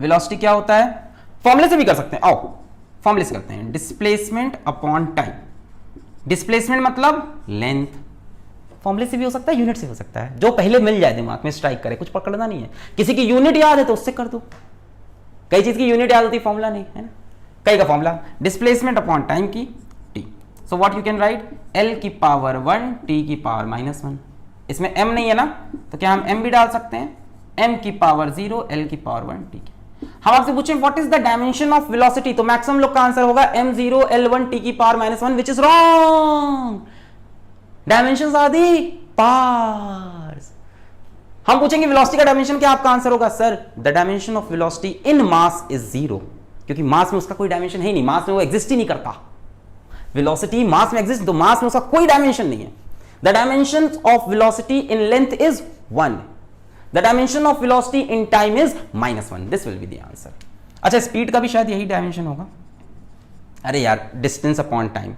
वेलोसिटी क्या होता है? फॉर्मूले से भी कर सकते हैं, आओ फॉर्मूले से करते हैं। Displacement upon time. डिस्प्लेसमेंट मतलब लेंथ, फॉर्मूले से भी हो सकता है, यूनिट से हो सकता है, जो पहले मिल जाए दिमाग में स्ट्राइक करे, कुछ पकड़ना नहीं है। किसी की यूनिट याद है तो उससे कर दो, कई चीज की यूनिट याद होती है, फॉर्मूला नहीं है ना। कई का फॉर्मूला डिस्प्लेसमेंट अपॉन टाइम की T. So what you can write l की पावर 1 t की पावर -1। इसमें m नहीं है ना, तो क्या हम m भी डाल सकते हैं? m की पावर 0 l की पावर 1 t की। हम आपसे पूछें what is the dimension of velocity, तो मैक्सिमम लोग का आंसर होगा m0 l1 t की power -1, which is wrong. Dimensions are the parts. हम पूछेंगे वेलोसिटी का डायमेंशन क्या, आपका आंसर होगा sir the dimension of velocity in mass is 0, क्योंकि मास में उसका कोई डायमेंशन है ही नहीं, मास में वो एग्जिस्ट ही नहीं करता। वेलोसिटी मास में एग्जिस्ट, तो मास में उसका कोई डायमेंशन नहीं है। The dimension of velocity in length is 1, the dimension of velocity in time is -1। This will be the answer. अच्छा स्पीड का भी शायद यही डायमेंशन होगा। अरे यार डिस्टेंस अपॉन टाइम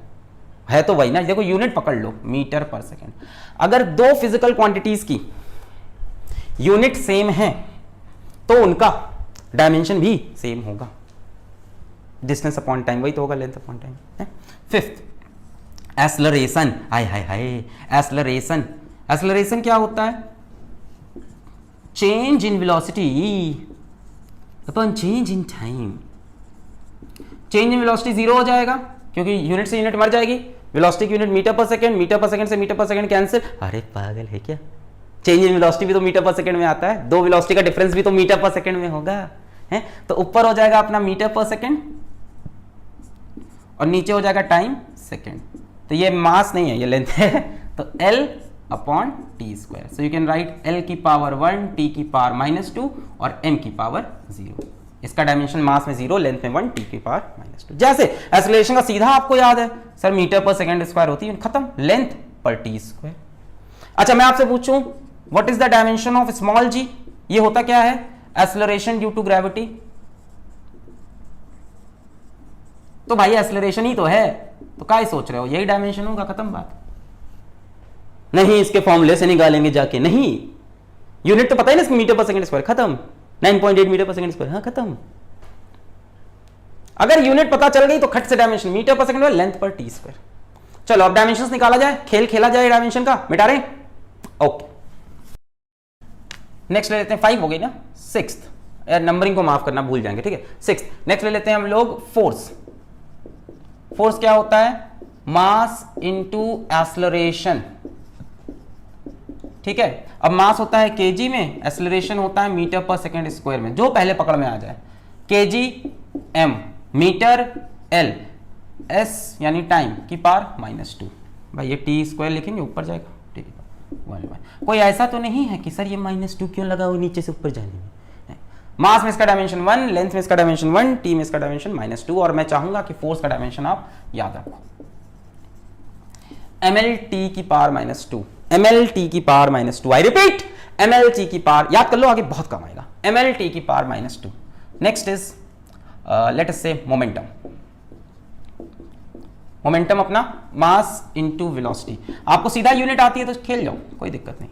है तो वही ना, देखो यूनिट पकड़ लो मीटर पर सेकेंड। अगर दो फिजिकल क्वांटिटीज की यूनिट सेम है तो उनका डायमेंशन भी सेम होगा। डिस्टेंस अपॉन टाइम वही तो होगा, लेंथ अपॉन टाइम है। Fifth acceleration. Hi hi hi, acceleration. Acceleration क्या होता है? Change in velocity upon change in time. Change in velocity 0 हो जाएगा क्योंकि यूनिट से यूनिट मर जाएगी। वेलोसिटी की यूनिट मीटर पर सेकंड, मीटर पर सेकंड से मीटर पर सेकंड कैंसिल। अरे पागल है क्या? चेंज इन वेलोसिटी भी तो मीटर पर सेकंड में आता है, दो वेलोसिटी का डिफरेंस भी तो मीटर पर सेकंड में होगा, है? तो ऊपर हो जाएगा अपना मीटर पर सेकंड और नीचे हो जाएगा टाइम सेकंड। तो ये मास नहीं है, ये लेंथ है, तो L upon T square. So you can write L की पावर 1 t की पावर -2 और m की पावर 0। इसका डायमेंशन मास में 0, लेंथ में 1, t की पावर -2। जैसे एक्सेलरेशन का सीधा आपको याद है सर मीटर पर सेकंड स्क्वायर होती है, खत्म, लेंथ पर टी स्क्वायर। अच्छा मैं आपसे पूछूं what is the dimension of small g, ये होता क्या है? Acceleration due to gravity. तो भाई एक्सेलरेशन ही तो है, तो क्या सोच रहे हो यही डायमेंशन होगा, खत्म बात। नहीं इसके फॉर्मूले से निकालेंगे जाके, नहीं यूनिट तो पता है ना इसकी, मीटर पर सेकंड स्क्वायर, खत्म। 9.8 मीटर पर सेकंड स्क्वायर, हाँ खत्म। अगर यूनिट पता चल गई तो खट से डायमेंशन मीटर पर सेकंड, लेंथ पर टी स्क्वायर। चलो अब डायमेंशंस निकाला जाए, खेल खेला जाए डायमेंशन का, मिटा रहे हैं ओके। नेक्स्ट ले लेते हैं 5 हो गई ना, 6th, यार नंबरिंग को माफ करना भूल जाएंगे, ठीक है। 6th नेक्स्ट ले लेते हैं हम लोग फोर्स। फोर्स क्या होता है, मास इनटू एक्सेलरेशन, ठीक है। अब मास होता है केजी में, एक्सेलरेशन होता है मीटर पर सेकंड स्क्वायर में, जो पहले पकड़ में आ जाए। Kg m, metre l, s यानी टाइम की पावर -2। भाई ये टी स्क्वायर लिखेंगे ऊपर जाएगा, ठीक है। कोई ऐसा तो नहीं है कि सर ये -2 क्यों लगा वो नीचे से ऊपर जाने में। मास में इसका डायमेंशन 1, लेंथ में इसका डायमेंशन 1, टी में इसका डायमेंशन -2, और मैं चाहूंगा कि फोर्स का डायमेंशन आप याद रखो, mlt की पावर -2, mlt की पावर -2, आई रिपीट mlt की पावर, याद कर लो आगे बहुत कम आएगा, mlt की power -2। Next is let us से मोमेंटम। मोमेंटम अपना मास इनटू वेलोसिटी। आपको सीधा यूनिट आती है तो खेल जाओ, कोई दिक्कत नहीं।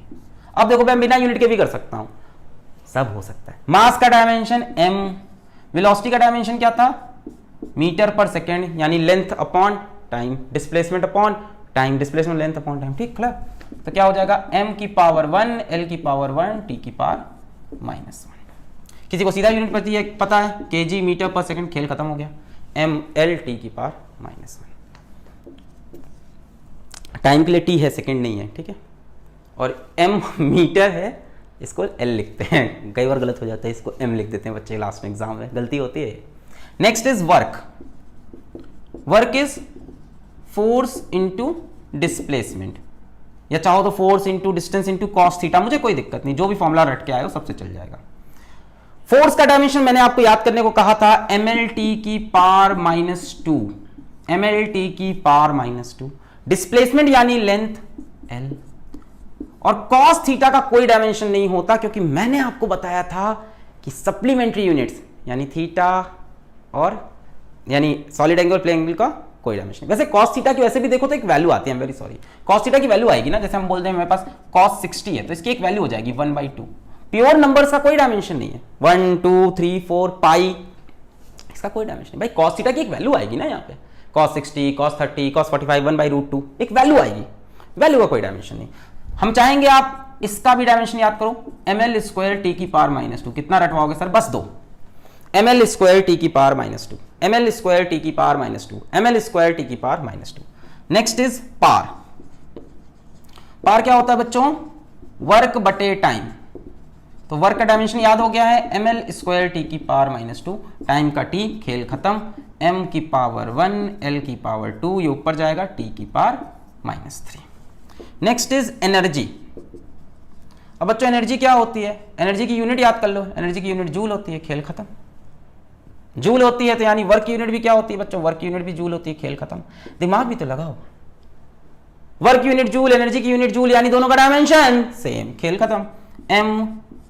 अब देखो मैं बिना यूनिट के भी कर सकता हूं, सब हो सकता है। मास का डायमेंशन m, वेलोसिटी का डायमेंशन क्या था, मीटर पर सेकेंड, यानी length upon time, displacement upon time, displacement length upon time, ठीक क्लियर। तो क्या हो जाएगा, m की पावर 1, l की पावर 1, t की पावर -1। किसी को सीधा यूनिट पता है, kg मीटर पर सेकेंड, खेल खत्म हो गया, m l t की पावर -1। टाइम के लिए t है, सेकेंड नहीं है, ठीक है। और m मीटर है, इसको L लिखते हैं, कई बार गलत हो जाता है, इसको M लिख देते हैं बच्चे लास्ट में एग्जाम में, गलती होती है। Next is work. Work is force into displacement, या चाहो तो force into distance into cos theta, मुझे कोई दिक्कत नहीं, जो भी फॉर्मूला रट के आए हो सबसे चल जाएगा। फोर्स का डायमेंशन मैंने आपको याद करने को कहा था, mlt की पावर -2, mlt की पावर -2, डिस्प्लेसमेंट यानी लेंथ L, और कॉस थीटा का कोई डायमेंशन नहीं होता, क्योंकि मैंने आपको बताया था कि सप्लीमेंट्री यूनिट्स यानी थीटा और यानी सॉलिड एंगल प्लेन एंगल का कोई डायमेंशन। वैसे कॉस थीटा की वैसे भी देखो तो एक वैल्यू आती है, वेरी सॉरी, कॉस थीटा की वैल्यू आएगी ना, जैसे हम बोलते हैं मेरे पास कॉस 60 है तो इसकी एक वैल्यू हो जाएगी 1/2। प्योर नंबर्स का कोई डायमेंशन नहीं है, 1 2 3 4 पाई, इसका कोई डायमेंशन नहीं। भाई कॉस थीटा की एक वैल्यू आएगी ना, यहाँ पे कॉस 60, कॉस 30, कॉस 45, 1/√2 एक वैल्यू आएगी, वैल्यू का कोई डायमेंशन नहीं। हम चाहेंगे आप इसका भी डायमेंशन याद करो, ml² t की पावर -2, कितना रटवाओगे सर, बस 2, ml² t की पावर -2, ml² t की पावर -2, ml² t की पावर -2। नेक्स्ट इज पार। पार क्या होता है बच्चों, वर्क बटे टाइम। तो वर्क का डायमेंशन याद हो गया है, ml² t की पावर -2, टाइम का t, खेल खत्म, m की पावर 1, l की पावर 2, ये ऊपर जाएगा t की पावर -3। Next is energy. अब बच्चों एनर्जी क्या होती है, एनर्जी की यूनिट याद कर लो, एनर्जी की यूनिट जूल होती है, खेल खत्म। जूल होती है तो यानी वर्क की यूनिट भी क्या होती है बच्चों, वर्क की यूनिट भी जूल होती है, खेल खत्म। दिमाग भी तो लगाओ, वर्क यूनिट जूल, एनर्जी की यूनिट जूल, यानी दोनों का डायमेंशन सेम, खेल खत्म।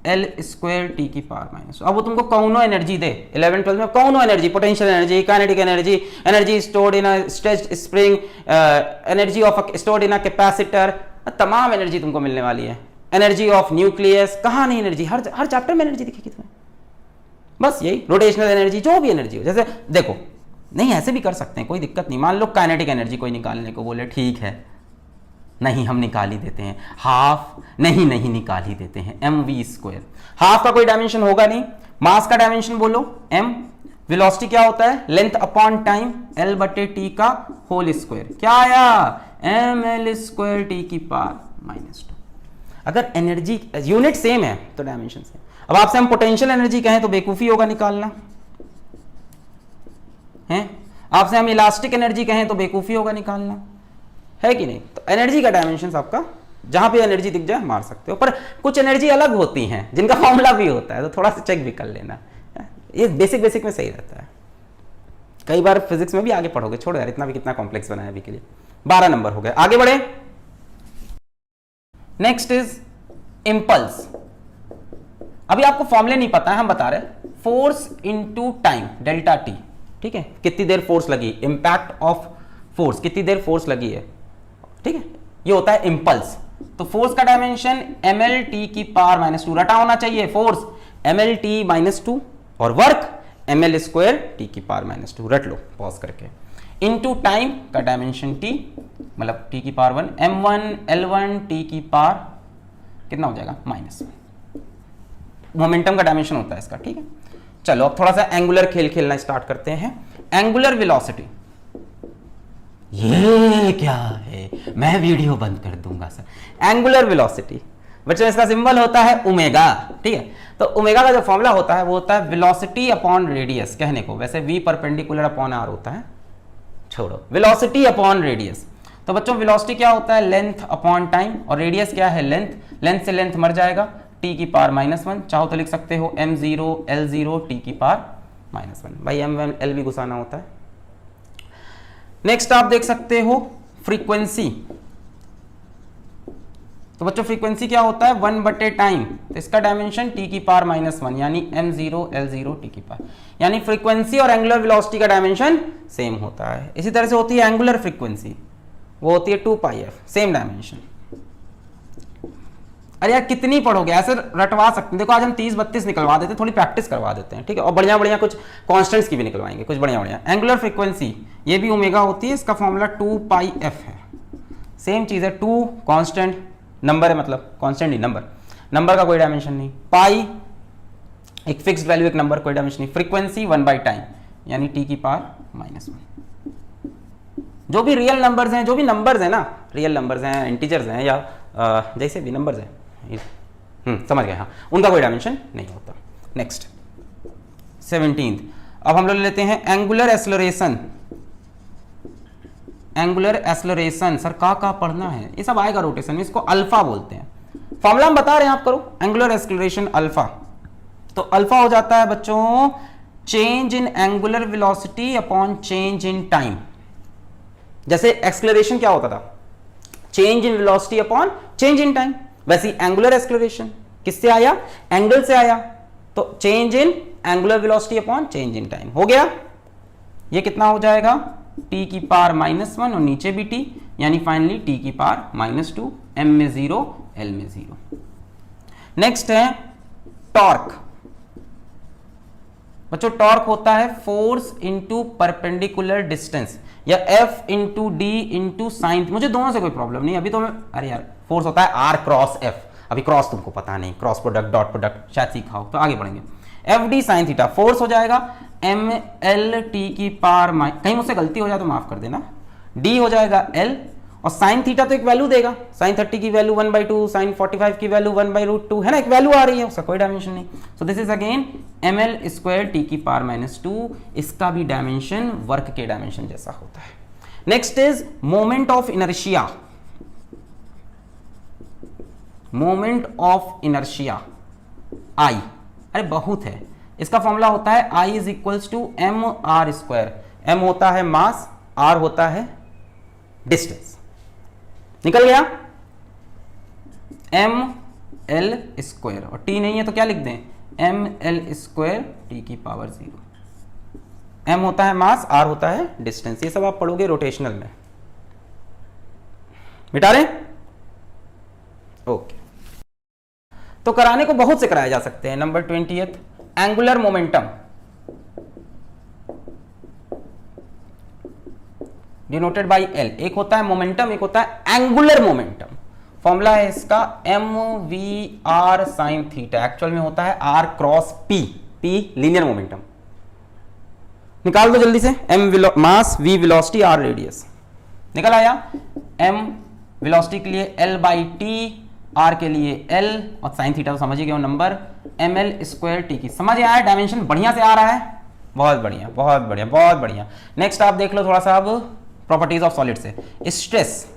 ml² t की पावर -। अब वो तुमको कौनो एनर्जी दे, 11 12 में कौनो energy, potential energy, kinetic energy, energy stored in a stretched spring, energy of stored in a capacitor, तमाम एनर्जी तुमको मिलने वाली है। एनर्जी ऑफ न्यूक्लियस, कहाँ नहीं एनर्जी, हर चैप्टर में एनर्जी दिखेगी तुम्हें, बस यही। रोटेशनल एनर्जी, जो भी एनर्जी हो, जैसे देखो नहीं ऐसे भी कर सकते हैं, कोई दिक्कत नहीं। मान लो काइनेटिक एनर्जी कोई निकालने को बोले, ठीक है, नहीं हम निकाल ही देते हैं, हाफ नहीं निकाल ही देते हैं, mv²। हाफ का कोई डायमेंशन होगा नहीं। मास का डायमेंशन बोलो m, वेलोसिटी क्या होता है, लेंथ अपॉन टाइम, l बटे t का होल स्क्वायर, क्या आया, ml² t की पावर -2। अगर एनर्जी यूनिट सेम है तो डायमेंशन सेम। अब आपसे हम पोटेंशियल एनर्जी कहें तो बेवकूफी होगा निकालना है, आपसे हम इलास्टिक एनर्जी कहें तो बेवकूफी होगा निकालना, है कि नहीं। तो एनर्जी का डायमेंशन आपका जहां पे एनर्जी दिख जाए मार सकते हो, पर कुछ एनर्जी अलग होती हैं जिनका फॉर्मूला भी होता है, तो थोड़ा सा चेक भी कर लेना, ये बेसिक में सही रहता है। कई बार फिजिक्स में भी आगे पढ़ोगे, छोड़ो यार इतना भी कितना कॉम्प्लेक्स बनाया अभी के लिए। 12 नंबर हो गए, आगे बढ़े। Next is impulse. अभी आपको फॉर्मूले नहीं पता है, हम बता रहे हैं, force into time, delta T, ठीक है, कितनी देर फोर्स लगी, इंपैक्ट ऑफ फोर्स, कितनी देर फोर्स लगी है, ठीक है, ये होता है इंपल्स। तो फोर्स का डायमेंशन mlt की पावर -2, रटा होना चाहिए, फोर्स mlt -2 और वर्क ml² t की पावर -2, रट लो पॉज करके, इनटू टाइम का डायमेंशन t, मतलब t की पावर 1, m1 l1 t की पावर कितना हो जाएगा -1। मोमेंटम का डायमेंशन होता है इसका, ठीक है। चलो अब थोड़ा सा एंगुलर खेल खेलना स्टार्ट करते हैं। एंगुलर वेलोसिटी, ये क्या है, मैं वीडियो बंद कर दूंगा सर। एंगुलर वेलोसिटी बच्चों इसका सिंबल होता है ओमेगा, ठीक है। तो ओमेगा का जो फॉर्मूला होता है वो होता है वेलोसिटी अपॉन रेडियस, कहने को वैसे v परपेंडिकुलर अपॉन r होता है, छोड़ो, वेलोसिटी अपॉन रेडियस। तो बच्चों वेलोसिटी क्या होता है, लेंथ अपॉन टाइम, और रेडियस क्या है, लेंथ, लेंथ से लेंथ मर जाएगा, t की पावर -1, चाहो तो लिख सकते हो m0 L0 t की पावर -1, भाई m l भी घुसाना होता है। नेक्स्ट आप देख सकते हो फ्रीक्वेंसी। तो बच्चों फ्रीक्वेंसी क्या होता है, 1 बटे टाइम, तो इसका डायमेंशन t की पावर -1 यानी m0 L0 t की पावर, यानी फ्रीक्वेंसी और एंगुलर वेलोसिटी का डायमेंशन सेम होता है। इसी तरह से होती है एंगुलर फ्रीक्वेंसी, वो होती है 2πf, सेम डायमेंशन। अरे यार कितनी पढ़ोगे, ऐसे रटवा सकते हैं। देखो आज हम 30-32 निकलवा देते हैं, थोड़ी प्रैक्टिस करवा देते हैं, ठीक है। और बढ़िया बढ़िया कुछ कांस्टेंट्स की भी निकलवाएंगे, कुछ बढ़िया बढ़िया। एंगुलर फ्रीक्वेंसी ये भी ओमेगा होती है, इसका फॉर्मूला 2πf है, सेम चीज है। 2 कांस्टेंट नंबर है, मतलब कांस्टेंट ही नंबर, नंबर का कोई डायमेंशन नहीं। पाई एक फिक्स्ड वैल्यू, एक नंबर, कोई डायमेंशन नहीं। फ्रीक्वेंसी 1 बाई टाइम यानी t की पावर -1। जो भी रियल नंबर्स हैं, जो भी नंबर्स हैं ना, रियल नंबर्स हैं, इंटीजर्स हैं, या जैसे भी नंबर्स हैं, समझ गए, हाँ, उनका कोई डायमेंशन नहीं होता। नेक्स्ट 17th, अब हम लोग लेते हैं angular acceleration. Angular acceleration sir का पढ़ना है, ये सब आएगा रोटेशन में, इसको अल्फा बोलते हैं। फॉर्मूला हम बता रहे हैं, आप करो एंगुलर एक्सेलरेशन अल्फा। तो अल्फा हो जाता है बच्चों change in angular velocity upon change in time. जैसे एक्सेलरेशन क्या होता था, change in velocity upon change in time, वैसे एंगुलर एक्सेलरेशन किससे आया, एंगल से आया, तो change in angular velocity upon change in time हो गया। ये कितना हो जाएगा, t की पावर -1 और नीचे भी t, यानी फाइनली t की पावर -2, m में 0 l में 0। नेक्स्ट है टॉर्क। बच्चों टॉर्क होता है फोर्स इंटू परपेंडिकुलर डिस्टेंस, या F into D into sine, मुझे दोनों से कोई प्रॉब्लम नहीं। अभी तो मैं, अरे यार फोर्स होता है R क्रॉस F, अभी क्रॉस तुमको पता नहीं, क्रॉस प्रोडक्ट डॉट प्रोडक्ट शायद सीखा हो, तो आगे बढ़ेंगे। F D sine theta, force हो जाएगा एम एल टी की पावर, कहीं मुझसे गलती हो जाए तो माफ कर देना, डी हो जाएगा एल, और साइन थीटा तो एक वैल्यू देगा, साइन 30 की वैल्यू 1/2, साइन 45 की वैल्यू 1/√2 है ना, एक वैल्यू आ रही है, उसका कोई डायमेंशन नहीं। So this is again m l square t की पावर -2, इसका भी डायमेंशन वर्क के डायमेंशन जैसा होता है। Next is moment of inertia. Moment of inertia I, अरे बहुत है, इसका फॉर्मूला होता है I is equals to m r square. M होता है मास, आर होता है डिस्टेंस, निकल गया, एम एल स्क्वायर, और टी नहीं है तो क्या लिख दें, एम एल स्क्वायर टी की पावर 0। एम होता है मास, आर होता है डिस्टेंस, ये सब आप पढ़ोगे रोटेशनल में, मिटा रहे, ओके। तो कराने को बहुत से कराए जा सकते हैं। Number 20th angular momentum, denoted by L. एक होता है मोमेंटम, एक होता है एंगुलर मोमेंटम। फॉर्मूला है इसका m v r sine theta, actual में होता है r cross p, p linear momentum. निकाल दो जल्दी से, m mass, v velocity, r radius, निकल आया। एम वेलोसिटी के लिए एल बाई टी, आर के लिए एल, और साइन थीटा तो समझ ही गए number, m l square t की। समझ आया, डायमेंशन बढ़िया से आ रहा है, बहुत बढ़िया बहुत बढ़िया बहुत बढ़िया। नेक्स्ट आप देख लो थोड़ा सा अब प्रॉपर्टीज ऑफ सॉलिड से। स्ट्रेस,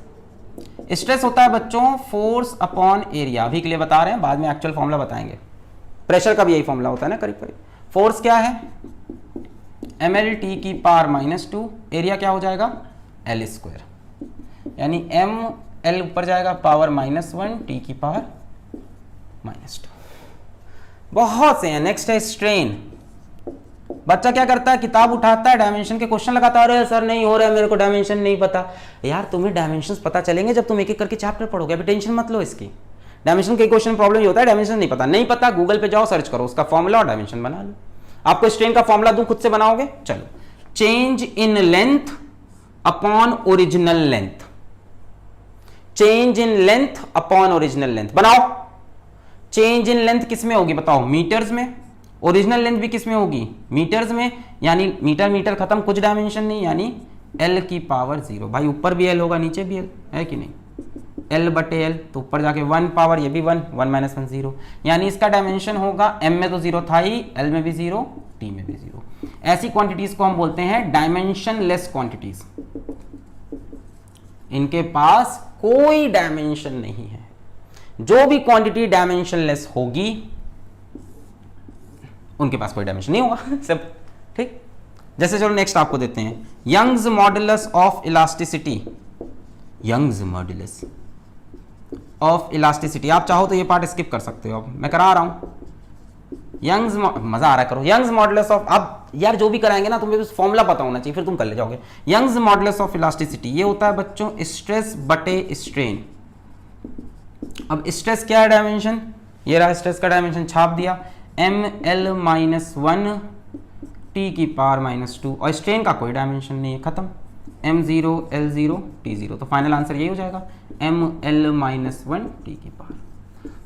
स्ट्रेस होता है बच्चों फोर्स अपॉन एरिया, अभी के लिए बता रहे हैं, बाद में एक्चुअल फॉर्मूला बताएंगे। प्रेशर का भी यही फॉर्मूला होता है ना करीब करीब। फोर्स क्या है, एम एल टी की पावर -2, एरिया क्या हो जाएगा एल स्क्वायर, यानी एम एल ऊपर जाएगा पावर -1 टी की पावर -2। बहुत से हैं। नेक्स्ट है स्ट्रेन। बच्चा क्या करता है, किताब उठाता है, डायमेंशन के क्वेश्चन लगाता है, सर नहीं हो रहा है मेरे को, डायमेंशन नहीं पता। यार तुम्हें डायमेंशंस पता चलेंगे जब तुम एक एक करके चैप्टर पढ़ोगे, अभी टेंशन मत लो इसकी। डायमेंशन के क्वेश्चन प्रॉब्लम ये होता है, डायमेंशन नहीं पता, नहीं पता गूगल पे जाओ, सर्च करो उसका फॉर्मूला और डायमेंशन बना लो। आपको स्ट्रेन का फॉर्मूला दूं, खुद से बनाओगे, चलो। Change in length upon original length, change in length upon original length बनाओ। चेंज इन लेंथ किस में होगी बताओ, मीटर्स में। ओरिजिनल लेंथ भी किस में होगी, मीटर्स में, यानी मीटर मीटर खत्म, कुछ डायमेंशन नहीं, यानी l की पावर 0। भाई ऊपर भी l होगा नीचे भी l है कि नहीं, l बटे l, तो ऊपर जाके 1 पावर, ये भी 1, 1 माइनस 1 0, यानी इसका डायमेंशन होगा, m में तो 0 था ही, l में भी 0, t में भी 0। ऐसी क्वांटिटीज को हम बोलते हैं डायमेंशन लेस क्वांटिटीज, इनके पास कोई डायमेंशन नहीं है। जो भी क्वांटिटी डायमेंशन लेस होगी उनके पास कोई डायमेंशन नहीं होगा सब ठीक। जैसे चलो नेक्स्ट आपको देते हैं Young's modulus of elasticity, Young's modulus of elasticity. आप चाहो तो ये पार्ट स्किप कर सकते हो, अब मैं करा रहा हूं। यंग्स, मजा आ रहा है, करो। यंग्स मॉडुलस ऑफ, अब यार जो भी कराएंगे ना तुम्हें फॉर्मूला पता होना चाहिए, फिर तुम कर ले जाओगे। यंग्स मॉडुलस ऑफ इलास्टिसिटी ये होता है बच्चों स्ट्रेस बटे स्ट्रेन। अब स्ट्रेस क्या है डायमेंशन, ये रहा स्ट्रेस का डायमेंशन, छाप दिया, ml माइनस 1 t की पावर माइनस 2, और स्ट्रेन का कोई डायमेंशन नहीं है, खत्म, m0 l0 t0। तो फाइनल आंसर यही हो जाएगा ml माइनस 1 t की power.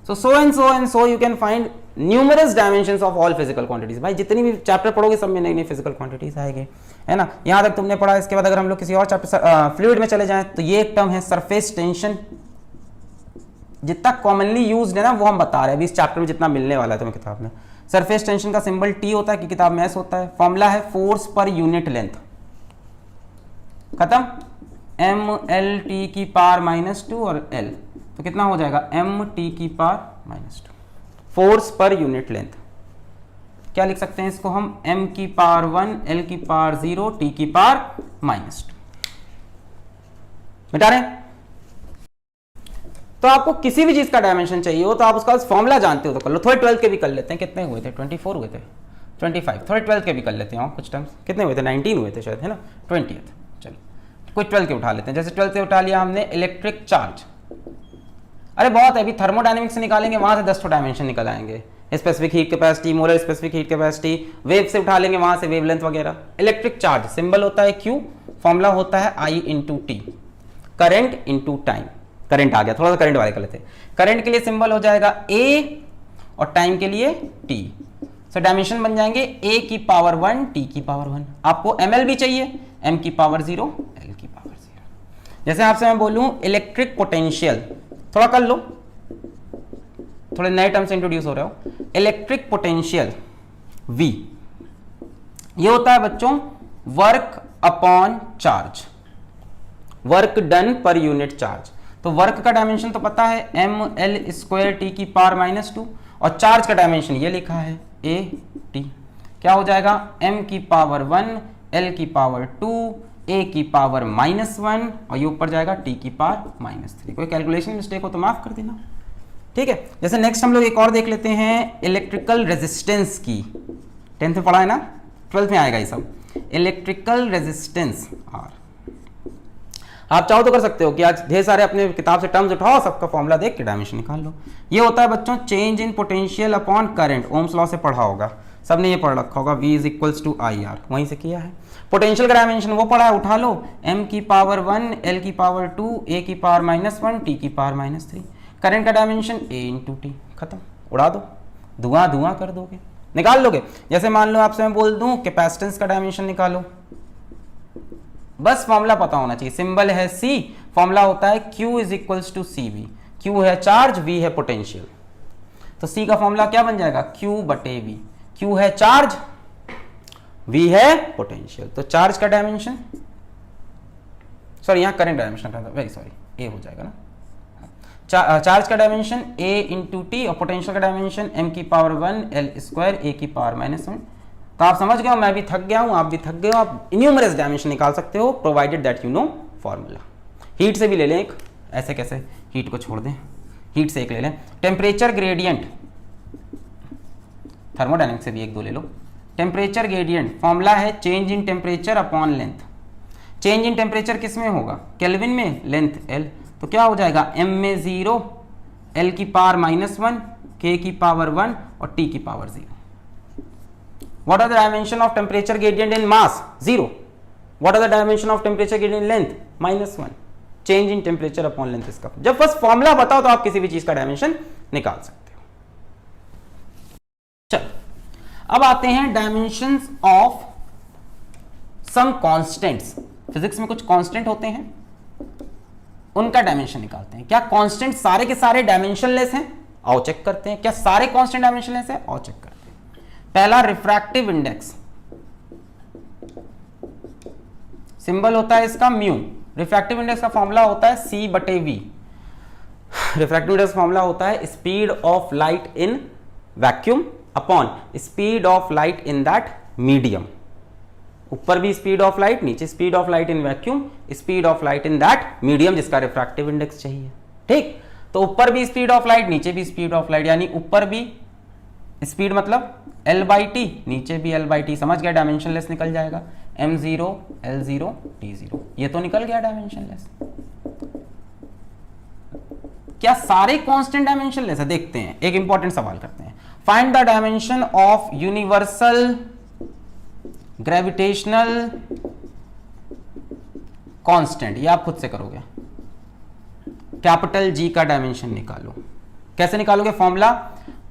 so you can find numerous dimensions of all physical quantities। भाई जितनी भी चैप्टर पढ़ोगे सब में नई नई फिजिकल क्वांटिटीज आएंगे, है ना। यहां तक तुमने पढ़ा, इसके बाद अगर हम लोग किसी और चैप्टर फ्लूइड में चले जाएं तो ये एक टर्म है सरफेस टेंशन, जितना कॉमनली यूज्ड है ना वो हम बता रहे हैं अभी इस चैप्टर में, जितना मिलने वाला है तुम्हें किताब में। सरफेस टेंशन का सिंबल T होता है कि किताब में S होता है। फॉर्मूला है फोर्स पर यूनिट लेंथ, खत्म, ml t की पावर माइनस 2 और L, तो कितना हो जाएगा m t की power minus 2, force per unit length. क्या लिख सकते हैं इसको हम, m की पावर 1, L की पावर 0, t की पावर माइनस 2। मिटा रहे हैं। तो आपको किसी भी चीज का डायमेंशन चाहिए हो तो आप उसका फॉर्मूला जानते हो तो कर लो। थोड़े 12 के भी कर लेते हैं, कितने हुए थे, 24 हुए थे, 25, थोड़े 12 के भी कर लेते हैं, कुछ टर्म्स कितने हुए थे, 19 हुए थे शायद, है ना, 20th। चलो कुछ 12 के उठा लेते हैं। जैसे 12 से उठा लिया हमने इलेक्ट्रिक चार्ज, अरे बहुत है, अभी थर्मोडायनेमिक्स से निकालेंगे, वहां से 10 डायमेंशन निकल आएंगे, specific heat capacity, molar specific heat capacity, wave से उठा लेंगे वहां से वेवलेंथ वगैरह। इलेक्ट्रिक चार्ज सिंबल होता है Q, फॉर्मूला होता है I into T, current into time. Current आ गया, थोड़ा सा करंट वाले कर लेते हैं। करंट के लिए सिंबल हो जाएगा A और टाइम के लिए T। सो डायमेंशन बन जाएंगे A की पावर 1, T की पावर 1। आपको ml भी चाहिए, m की पावर 0, L की पावर 0। जैसे आपसे मैं बोलूं इलेक्ट्रिक पोटेंशियल, थोड़ा कर लो, थोड़े नए टर्म से इंट्रोड्यूस हो रहे हो। इलेक्ट्रिक पोटेंशियल V, ये होता है बच्चों work upon charge, work done per unit charge. तो वर्क का डायमेंशन तो पता है ml स्क्वायर t की पावर माइनस 2, और चार्ज का डायमेंशन ये लिखा है a t। क्या हो जाएगा m की पावर 1, l की पावर 2, a की पावर माइनस 1, और ये ऊपर जाएगा t की पावर माइनस 3। कोई कैलकुलेशन मिस्टेक हो तो माफ कर देना, ठीक है। जैसे नेक्स्ट हम लोग एक और देख लेते हैं इलेक्ट्रिकल रेजिस्टेंस की, 10th में पढ़ा है ना, 12th में आएगा ये सब। इलेक्ट्रिकल रेजिस्टेंस R, आप चाहो तो कर सकते हो कि आज ढेर सारे अपने किताब से टर्म्स उठाओ, सबका फॉर्मूला देख के डायमेंशन निकाल लो। ये होता है बच्चों change in potential upon current, Ohm's law से पढ़ा होगा, सबने ये पढ़ रखा होगा, V is equals to I R, वहीं से किया है। पोटेंशियल का डायमेंशन वो पढ़ा है, उठा लो, m की पावर 1, L की पावर 2, a की पावर माइनस 1, t की पावर माइनस 3। करंट का डायमेंशन a इंटू टी, खत्म, उड़ा दो, धुआं धुआं कर दोगे, निकाल लोगे। जैसे मान लो आपसे मैं बोल दूं कैपेसिटेंस का डायमेंशन निकालो, बस फॉर्मूला पता होना चाहिए, सिंबल है C, फॉर्मूला होता है Q is equals to CV। Q है चार्ज, V है पोटेंशियल, तो C का फॉर्मूला क्या बन जाएगा Q बटे V। Q है चार्ज, V है पोटेंशियल, तो चार्ज का डायमेंशन, सॉरी यहाँ करंट डायमेंशन था, वेरी सॉरी, A हो जाएगा ना। चार्ज का डायमेंशन A इंटू टी, और पोटेंशियल का डायमेंशन m की पावर 1, L स्क्वायर, a की पावर माइनस 1। तो आप समझ गए हो, मैं भी थक गया हूं, आप भी थक गए हो, आप इन्यूमरस डायमेंशन निकाल सकते हो provided that you know formula. Heat से भी ले लें एक, ऐसे कैसे, हीट को छोड़ दें, हीट से एक ले लें। टेम्परेचर ग्रेडियंट, थर्मोडायनेमिक्स से भी एक दो ले लो। टेम्परेचर ग्रेडियंट फॉर्मूला है change in temperature upon length. Change in temperature किस में होगा, केल्विन में, लेंथ L, तो क्या हो जाएगा m में 0, L की पावर माइनस 1, K की पावर 1 और T की power 0। What are the dimension of temperature gradient in mass? 0. What are the dimension of temperature gradient in length? -1. Change in temperature upon length इसका। जब बस formula बताओ तो आप किसी भी चीज का डायमेंशन निकाल सकते हो। चलो अब आते हैं dimensions of some constants. Physics में कुछ कांस्टेंट होते हैं, उनका डायमेंशन निकालते हैं। क्या कांस्टेंट सारे के सारे डायमेंशनलेस हैं? आओ चेक करते हैं। क्या सारे कांस्टेंट डायमेंशनलेस हैं? आओ चेक करते हैं। पहला रिफ्रैक्टिव इंडेक्स, सिंबल होता है इसका म्यू। रिफ्रैक्टिव इंडेक्स का फॉर्मूला होता है C/V। रिफ्रैक्टिव इंडेक्स फॉर्मूला होता है speed of light in vacuum upon speed of light in that medium. ऊपर भी स्पीड ऑफ लाइट, नीचे speed of light in vacuum, speed of light in that medium जिसका refractive index चाहिए। ठीक, तो ऊपर भी स्पीड ऑफ लाइट, नीचे भी स्पीड ऑफ लाइट, यानी ऊपर भी स्पीड मतलब L/T, नीचे भी L/T। समझ गया? डायमेंशनलेस निकल जाएगा। m0 L0 T0, ये तो निकल गया डायमेंशनलेस। क्या सारे कांस्टेंट डायमेंशनलेस है? देखते हैं, एक इंपॉर्टेंट सवाल करते हैं। Find the dimension of universal gravitational constant. ये आप खुद से करोगे। कैपिटल G का डायमेंशन निकालो। कैसे निकालोगे? Formula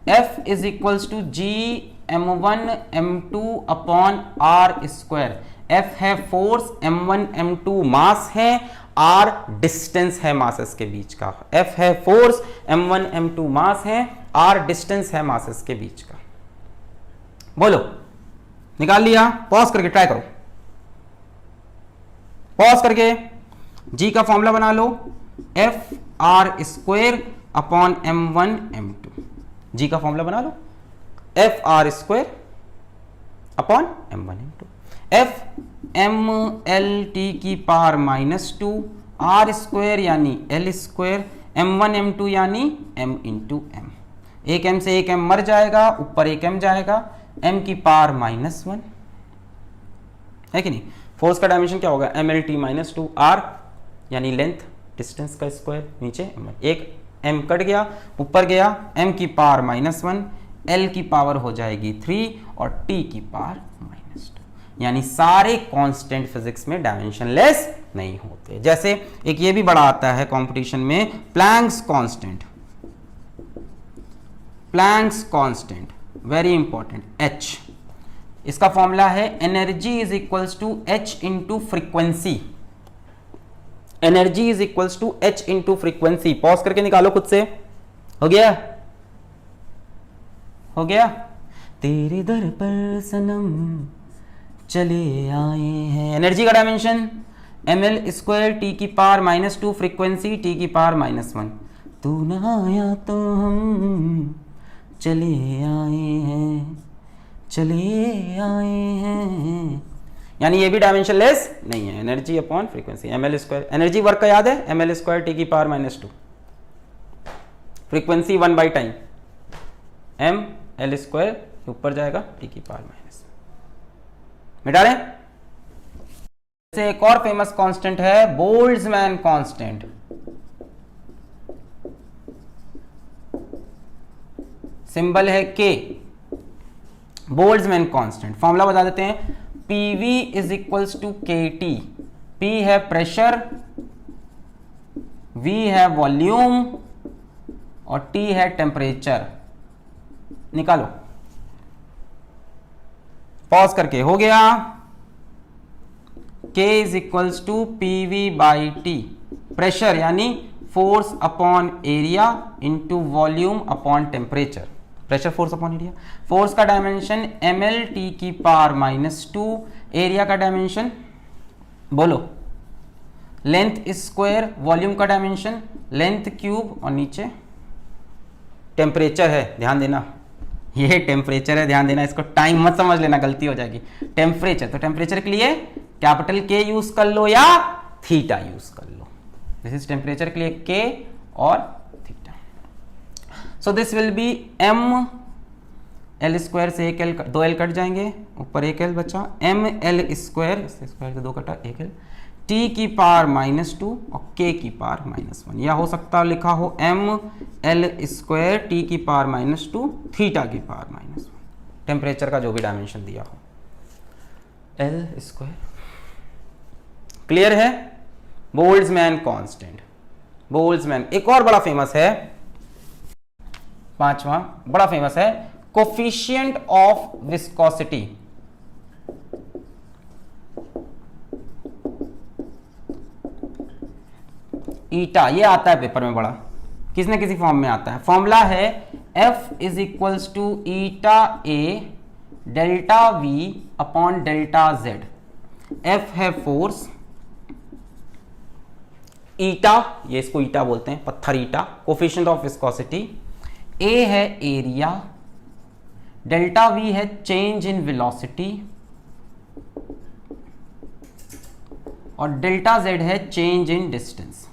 F is equals to G(m1 m2 upon r square. F है फोर्स, m1 m2 मास है, r डिस्टेंस है मासेस के बीच का। F है फोर्स, m1 m2 मास है, r डिस्टेंस है मासेस के बीच का। बोलो, निकाल लिया? पॉज करके ट्राई करो, पॉज करके। G का फॉर्मूला बना लो, F r square upon m1 m2। G का फॉर्मूला बना लो, F r square upon m1 m2। F m(L)T की पावर -2, r स्क्वायर यानी L स्क्वायर, m1 m2 यानी m इंटू m। एक m से एक m मर जाएगा, ऊपर एक m जाएगा, m की पावर -1 है कि नहीं। फोर्स का डायमेंशन क्या होगा? mLT -2 r यानी लेंथ डिस्टेंस का स्क्वायर, नीचे m1। एक m कट गया, ऊपर गया, m की पावर -1, L की पावर हो जाएगी 3 और T की पावर -2। यानी सारे कांस्टेंट फिजिक्स में डायमेंशनलेस नहीं होते। जैसे एक ये भी बड़ा आता है कंपटीशन में, Planck's constant. Planck's constant very important, H। इसका फॉर्मूला है energy is equals to H into frequency. Energy is equals to H into frequency. Pause करके निकालो खुद से। हो गया? हो गया? तेरे दर पर सनम चले आए हैं। एनर्जी का डायमेंशन mL स्क्वायर T की पावर -2, फ्रीक्वेंसी T की पावर -1। तू ना आया तो हम चले आए हैं, चले आए हैं। यानी ये भी डायमेंशनलेस नहीं है। Energy upon frequency mL square. Energy work का याद है, mL स्क्वायर T की पावर -2, फ्रीक्वेंसी 1/टाइम mL स्क्वायर ऊपर जाएगा T की पावर -1। मिटा लें। जैसे एक और फेमस कांस्टेंट है बोल्ट्जमैन कांस्टेंट। सिंबल है K। बोल्ट्जमैन कांस्टेंट फॉर्मूला बता देते हैं, PV is equals to KT। P है प्रेशर, V है वॉल्यूम और T है टेम्परेचर। निकालो पॉज करके। हो गया? K is equals to PV/T। Pressure यानी force upon area into volume upon temperature. Pressure force upon area. Force का डायमेंशन mLT की पावर -2। एरिया का डायमेंशन बोलो, लेंथ स्क्वायर। वॉल्यूम का डायमेंशन लेंथ क्यूब और नीचे टेम्परेचर है। ध्यान देना, ये टेम्परेचर है, ध्यान देना। इसको टाइम मत समझ लेना, गलती हो जाएगी। टेम्परेचर, तो टेम्परेचर के लिए कैपिटल K यूज कर लो या थीटा यूज कर लो। दिस इज टेम्परेचर के लिए K और theta. So this will be mL square से एक L, 2 L कट जाएंगे, ऊपर एक L बचा, mL स्क्वायर, स्क्वायर से 2 कटा, एक L, T की पावर -2 और K की पावर -1। या हो सकता लिखा हो mL स्क्वायर T की पावर -2 थीटा की पावर -1। टेम्परेचर का जो भी डायमेंशन दिया हो, L स्क्वायर। क्लियर है? Boltzmann constant. बोल्ट्जमैन। एक और बड़ा फेमस है, 5वां बड़ा फेमस है कोफिशिएंट ऑफ विस्कोसिटी, ईटा, ये आता है पेपर में बड़ा, किसी न किसी फॉर्म में आता है। फॉर्मूला है F is equals to eta a delta v upon delta z. F है फोर्स, ईटा, ये इसको ईटा बोलते हैं, पत्थर eta, coefficient of viscosity, a है एरिया, डेल्टा वी है चेंज इन वेलोसिटी, और डेल्टा जेड है चेंज इन डिस्टेंस।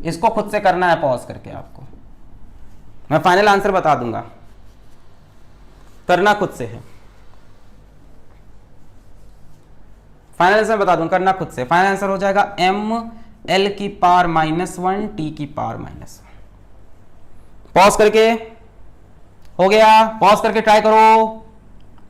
इसको खुद से करना है पॉज करके, आपको मैं फाइनल आंसर बता दूंगा, करना खुद से है। फाइनल आंसर बता दूं, करना खुद से। फाइनल आंसर हो जाएगा ml की पावर -1 t की पावर -1। पॉज करके हो गया, पॉज करके ट्राई करो,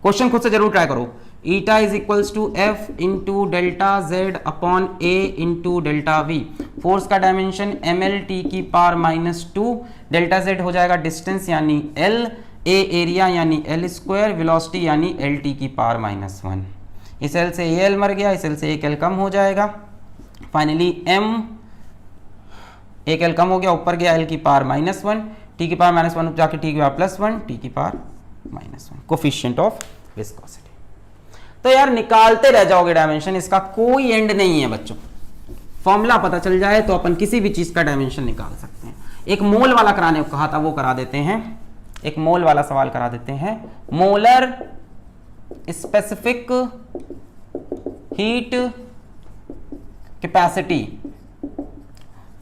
क्वेश्चन खुद से जरूर ट्राई करो। Eta is equals to f into delta z upon a into delta v. Force का डायमेंशन ml t की पावर -2, डेल्टा जेड हो जाएगा डिस्टेंस यानी l, ए एरिया यानी l स्क्वायर, वेलोसिटी यानी l t की पावर -1। इस l से ये l मर गया, इस l से एक l कम हो जाएगा। फाइनली m, एक l कम हो गया, ऊपर गया l की पावर -1, t की पावर -1 जाके t की पावर +1, t की पावर -1, कोफिशिएंट ऑफ विस्कोसिटी। तो यार निकालते रह जाओगे डायमेंशन, इसका कोई एंड नहीं है बच्चों। फॉर्मूला पता चल जाए तो अपन किसी भी चीज का डायमेंशन निकाल सकते हैं। एक मोल वाला कराने को कहा था, वो करा देते हैं, एक मोल वाला सवाल करा देते हैं। Molar specific heat capacity,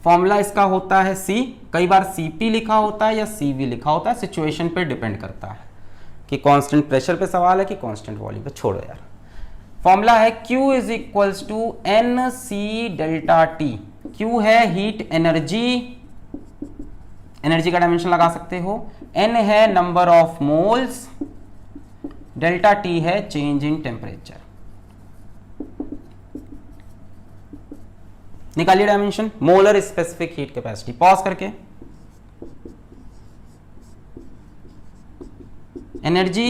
formula इसका होता है C, कई बार Cp लिखा होता है या Cv लिखा होता है, सिचुएशन पे डिपेंड करता है कि कांस्टेंट प्रेशर पे सवाल है कि कांस्टेंट वॉल्यूम पे। छोड़ो यार, फॉर्मूला है Q is equals to NC delta T। Q है हीट एनर्जी, एनर्जी का डायमेंशन लगा सकते हो, N है number of moles, delta T है चेंज इन टेम्परेचर। निकालिए dimension, molar specific heat capacity. Pause करके, एनर्जी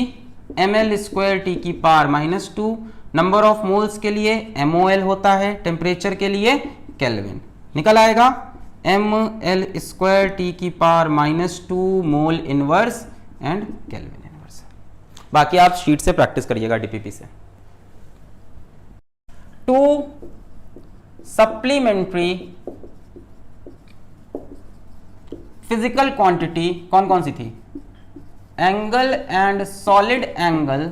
ml स्क्वायर टी की पावर -2, नंबर ऑफ मोल्स के लिए mol होता है, टेम्परेचर के लिए केल्विन। निकल आएगा ml स्क्वायर टी की power -2 mole inverse and kelvin inverse. बाकी आप शीट से प्रैक्टिस करिएगा डीपीपी से। 2 सप्लीमेंट्री फिजिकल क्वांटिटी कौन कौन सी थी? Angle and solid angle,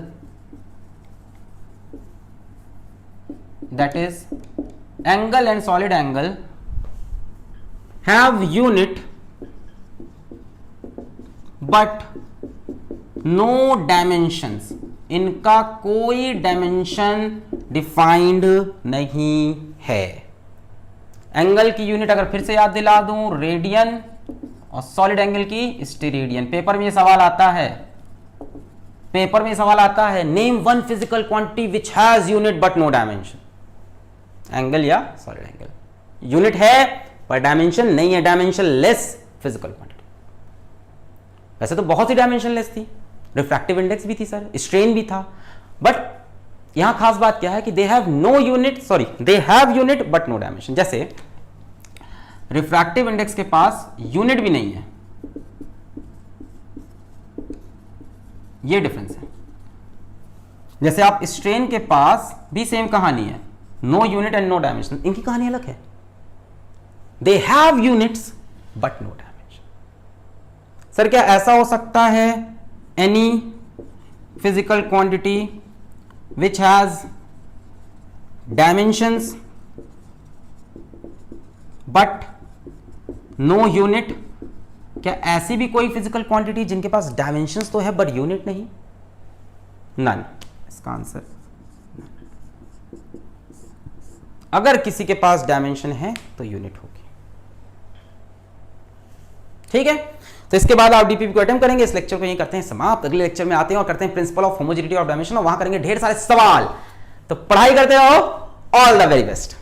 that is angle and solid angle have unit but no dimensions। इनका कोई डायमेंशन डिफाइंड नहीं है। एंगल की यूनिट अगर फिर से याद दिला दूं, रेडियन, और सॉलिड एंगल की स्टेरेडियन। पेपर में ये सवाल आता है, पेपर में सवाल आता है, name one physical quantity which has unit but no dimension. Angle या सॉलिड एंगल यूनिट है पर डायमेंशन नहीं है, डायमेंशन लेस फिजिकल क्वांटिटी। वैसे तो बहुत सी डायमेंशन लेस थी, रिफ्रैक्टिव इंडेक्स भी थी सर, स्ट्रेन भी था, बट यहां खास बात क्या है कि they have no unit, sorry they have unit but no dimension. जैसे रिफ्रैक्टिव इंडेक्स के पास यूनिट भी नहीं है, ये डिफरेंस है। जैसे आप स्ट्रेन के पास भी सेम कहानी है, no unit and no dimension, इनकी कहानी अलग है। They have units but no dimension. Sir क्या ऐसा हो सकता है any physical quantity which has dimensions but no unit? क्या ऐसी भी कोई फिजिकल क्वांटिटी जिनके पास डायमेंशंस तो है बट यूनिट नहीं? नन। इसका आंसर, अगर किसी के पास डायमेंशन है तो यूनिट होगी। ठीक है, तो इसके बाद आप डीपीपी को अटेम्प्ट करेंगे। इस लेक्चर को यहीं करते हैं समाप्त। अगले लेक्चर में आते हैं और करते हैं principle of homogeneity of dimension, और वहां करेंगे ढेर सारे सवाल। तो पढ़ाई करते रहो। All the very best.